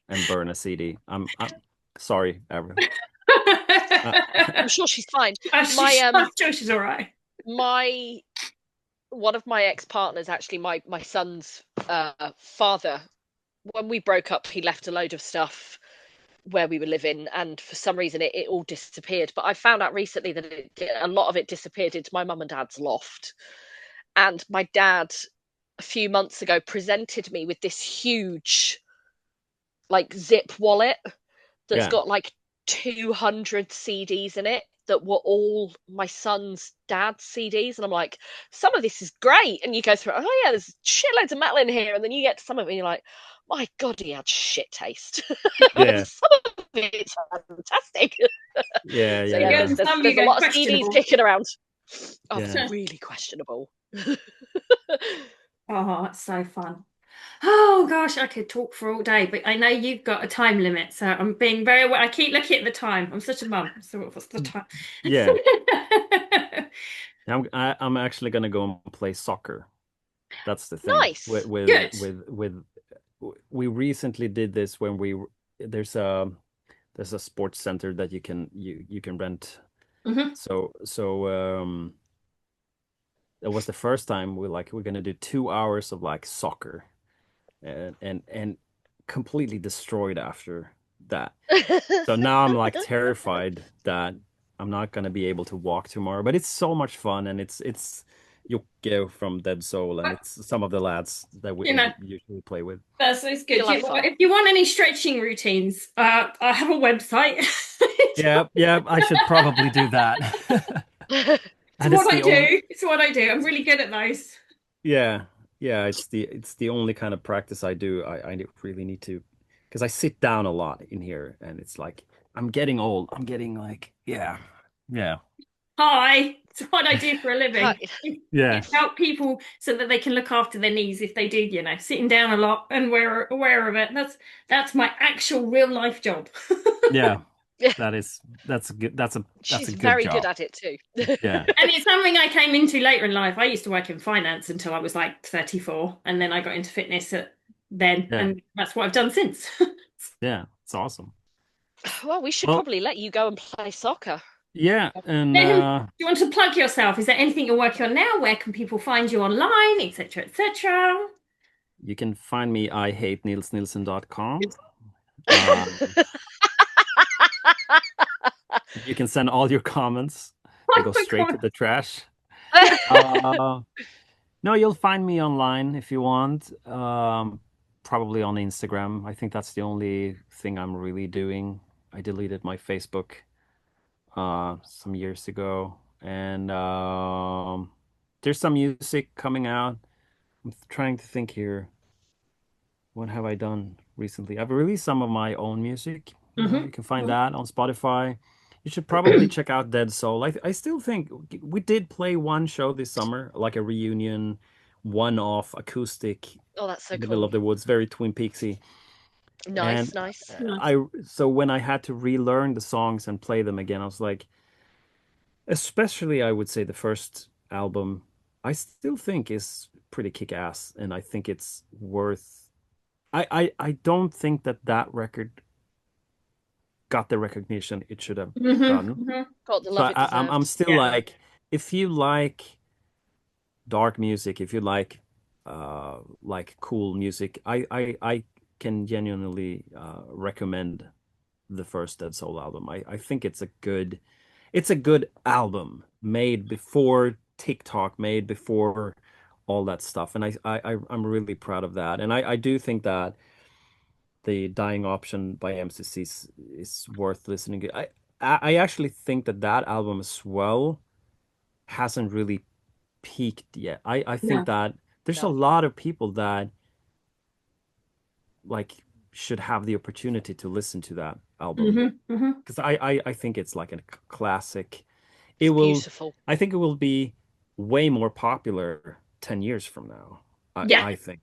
and burn a CD. I'm sorry, Avril. Uh, I'm sure she's fine. I'm My sure she's all right. my one of my ex-partners, actually my son's father, when we broke up, he left a load of stuff where we were living, and for some reason it all disappeared. But I found out recently that a lot of it disappeared into my mum and dad's loft. And my dad, a few months ago, presented me with this huge, like, zip wallet that's yeah. got like 200 CDs in it that were all my son's dad's CDs. And I'm like, some of this is great. And you go through, oh yeah, there's shitloads of metal in here. And then you get to some of it and you're like, my God, he had shit taste. But Yeah. some of it's fantastic. Yeah. So Yeah. yeah, Yeah, Yeah. there's some you there's a go lot of CDs questionable. kicking around. Oh, Yeah. they're really questionable. Oh, it's so fun. Oh gosh, I could talk for all day, but I know you've got a time limit, so I'm being very aware. I keep looking at the time. I'm such a mum. So what's the time? Yeah. I'm actually gonna go and play soccer. That's the thing. Nice. We recently did this when there's a sports center that you can rent. Hmm. So it was the first time we're gonna do 2 hours of like soccer and completely destroyed after that. So now I'm like terrified that I'm not gonna be able to walk tomorrow. But it's so much fun, and it's Jocke from Dead Soul, and it's some of the lads that You know, we usually play with. that's good. You'll have fun. If you want any stretching routines, I have a website. Yeah, yeah, I should probably do that. It's And it's what I the only, do. It's what I do. I'm really good at those. yeah, yeah, it's the only kind of practice I do. I really need to, because I sit down a lot in here, and it's like I'm getting old. I'm getting like, yeah, yeah, Hi, it's what I do for a living. yeah, Help people so that they can look after their knees if they do, sitting down a lot and we're aware of it. That's my actual real life job. yeah. Yeah, That's a good. That's a she's good very good job. at it too. Yeah, And it's something I came into later in life. I used to work in finance until I was like 34, and then I got into fitness then, yeah, and that's what I've done since. yeah. It's awesome. Well, we should Well, probably let you go and play soccer. yeah, and Do you want to plug yourself? Is there anything you're working on now? Where can people find you online, etc., etc.? you can find me I hate nielsnielsen.com. Um, you can send all your comments. They Oh go my straight to God. the trash. Uh, no, you'll find me online if you want. Probably on Instagram. I think that's the only thing I'm really doing. I deleted my Facebook some years ago, and there's some music coming out. I'm trying to think here. What have I done recently? I've released some of my own music. Hmm. You can find that on Spotify. You should probably check out Dead Soul. I still think we did play one show this summer, like a reunion, one-off acoustic Oh, that's so in the middle of cool. the woods, very Twin Peaksy. Nice, And nice. Nice. I so when I had to relearn the songs and play them again, I was like, especially I would say the first album, I still think is pretty kick-ass, and I think it's worth I don't think that record got the recognition it should have gotten. Got the So love it I'm deserved. still like, if you like dark music, if you like cool music, I can genuinely recommend the first Dead Soul album. I think it's a good album made before TikTok, made before all that stuff, and I'm really proud of that. And I do think that the Dying Option by MCC is worth listening to. I actually think that album as well hasn't really peaked yet. I think No. that there's a No. lot of people that like should have the opportunity to listen to that album because I think it's like a classic. It It's will, beautiful. I think it will be way more popular 10 years from now. Yeah. I think.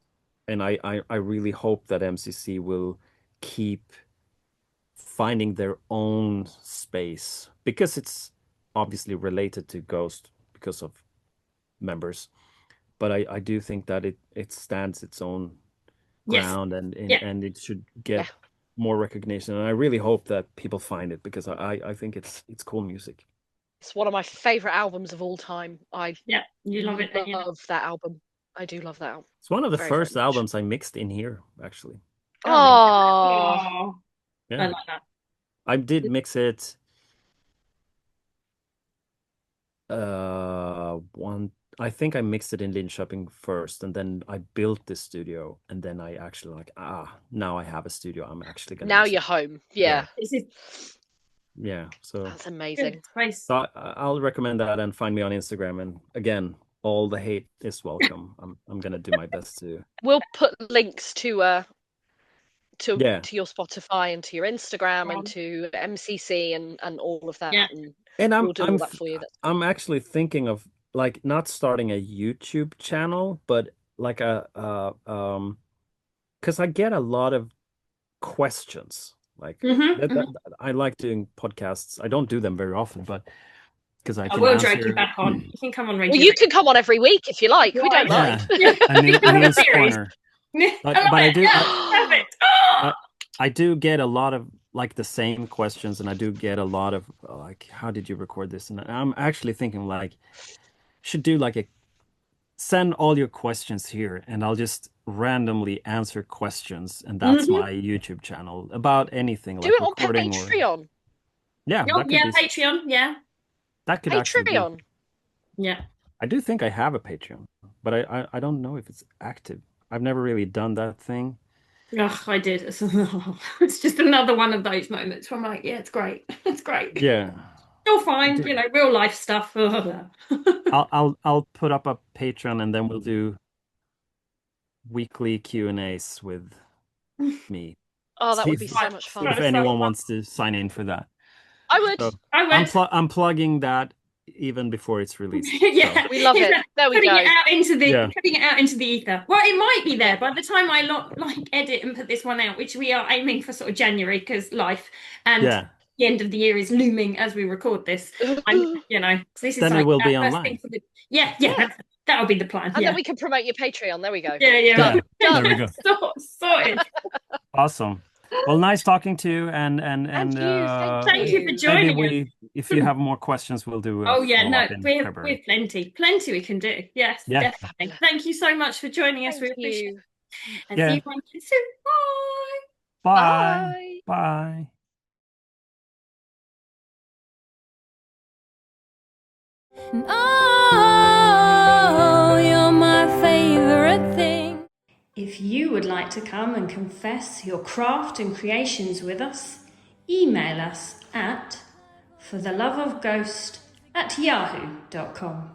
And I really hope that MCC will keep finding their own space because it's obviously related to Ghost because of members. But I do think that it stands its own Yes. ground Yeah. and it should Yeah. get more recognition. And I really hope that people find it because I think it's cool music. It's one of my favorite albums of all time. I Yeah. You love it. don't you? love that album. I do love that album. It's one of the Very, very first much. albums I mixed in here, actually. Oh, Oh, I Yeah. like that. I did mix it one I think I mixed it in Linköping first and then I built this studio and then I actually now I have a studio. I'm actually gonna now use you're it. home. Yeah. This is Yeah, so That's amazing. good place. So I'll recommend that and find me on Instagram. And again, all the hate is welcome. I'm gonna do my best to. We'll put links to Yeah. your Spotify and to your Instagram and to MCC and all of that. Yeah. And we'll do all that for you. I'm actually thinking of like not starting a YouTube channel, but like because I get a lot of questions. Like I like doing podcasts. I don't do them very often, but because I I can will answer. drag you back on. You can come on Well, regularly. you can come on every week if you like. We don't Yeah. mind. A Niels Series. Corner. But I do. Perfect. I do get a lot of like the same questions, and I do get a lot of like, how did you record this? And I'm actually thinking like, should do like send all your questions here, and I'll just randomly answer questions, and that's my YouTube channel about anything Do like it on recording or Patreon. yeah, Oh, that could yeah, be Patreon. Yeah. that could actually be. Patreon. Yeah. I do think I have a Patreon, but I don't know if it's active. I've never really done that thing. Oh, I did. It's just another one of those moments where I'm like, yeah, it's great. It's great. Yeah. Still fine, real life stuff. I'll put up a Patreon and then we'll do weekly Q&As with me. Oh, that See would be if- so much fun. If anyone wants to sign in for that. I would. So I would. I'm plugging that even before it's released. Yeah. So, We love it. There we putting go. it out into the Yeah. putting it out into the ether. Well, it might be there by the time I like edit and put this one out, which we are aiming for sort of January because life and yeah. the end of the year is looming as we record this. I'm, so this is Then it like will be our first online. thing for the yeah. That'll be the plan. And yeah. then we can promote your Patreon. There we go. Yeah. There we go. Sorted. Awesome. Well, nice talking to you and you. Thank you for joining us. If you have more questions, we'll do. Oh yeah, no, follow-up in we have February. plenty we can do. Yes, Yeah. definitely. Thank you so much for joining us. We Thank appreciate you. it. And Yeah. see you again soon. Bye. Bye. Bye. Bye. And oh, you're my favorite thing. If you would like to come and confess your craft and creations with us, email us at fortheloveofghost@yahoo.com.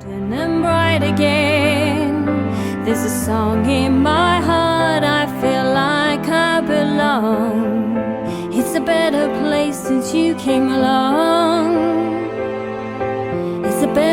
And bright again. There's a song in my heart, I feel like I belong. It's a better place since you came along. It's a better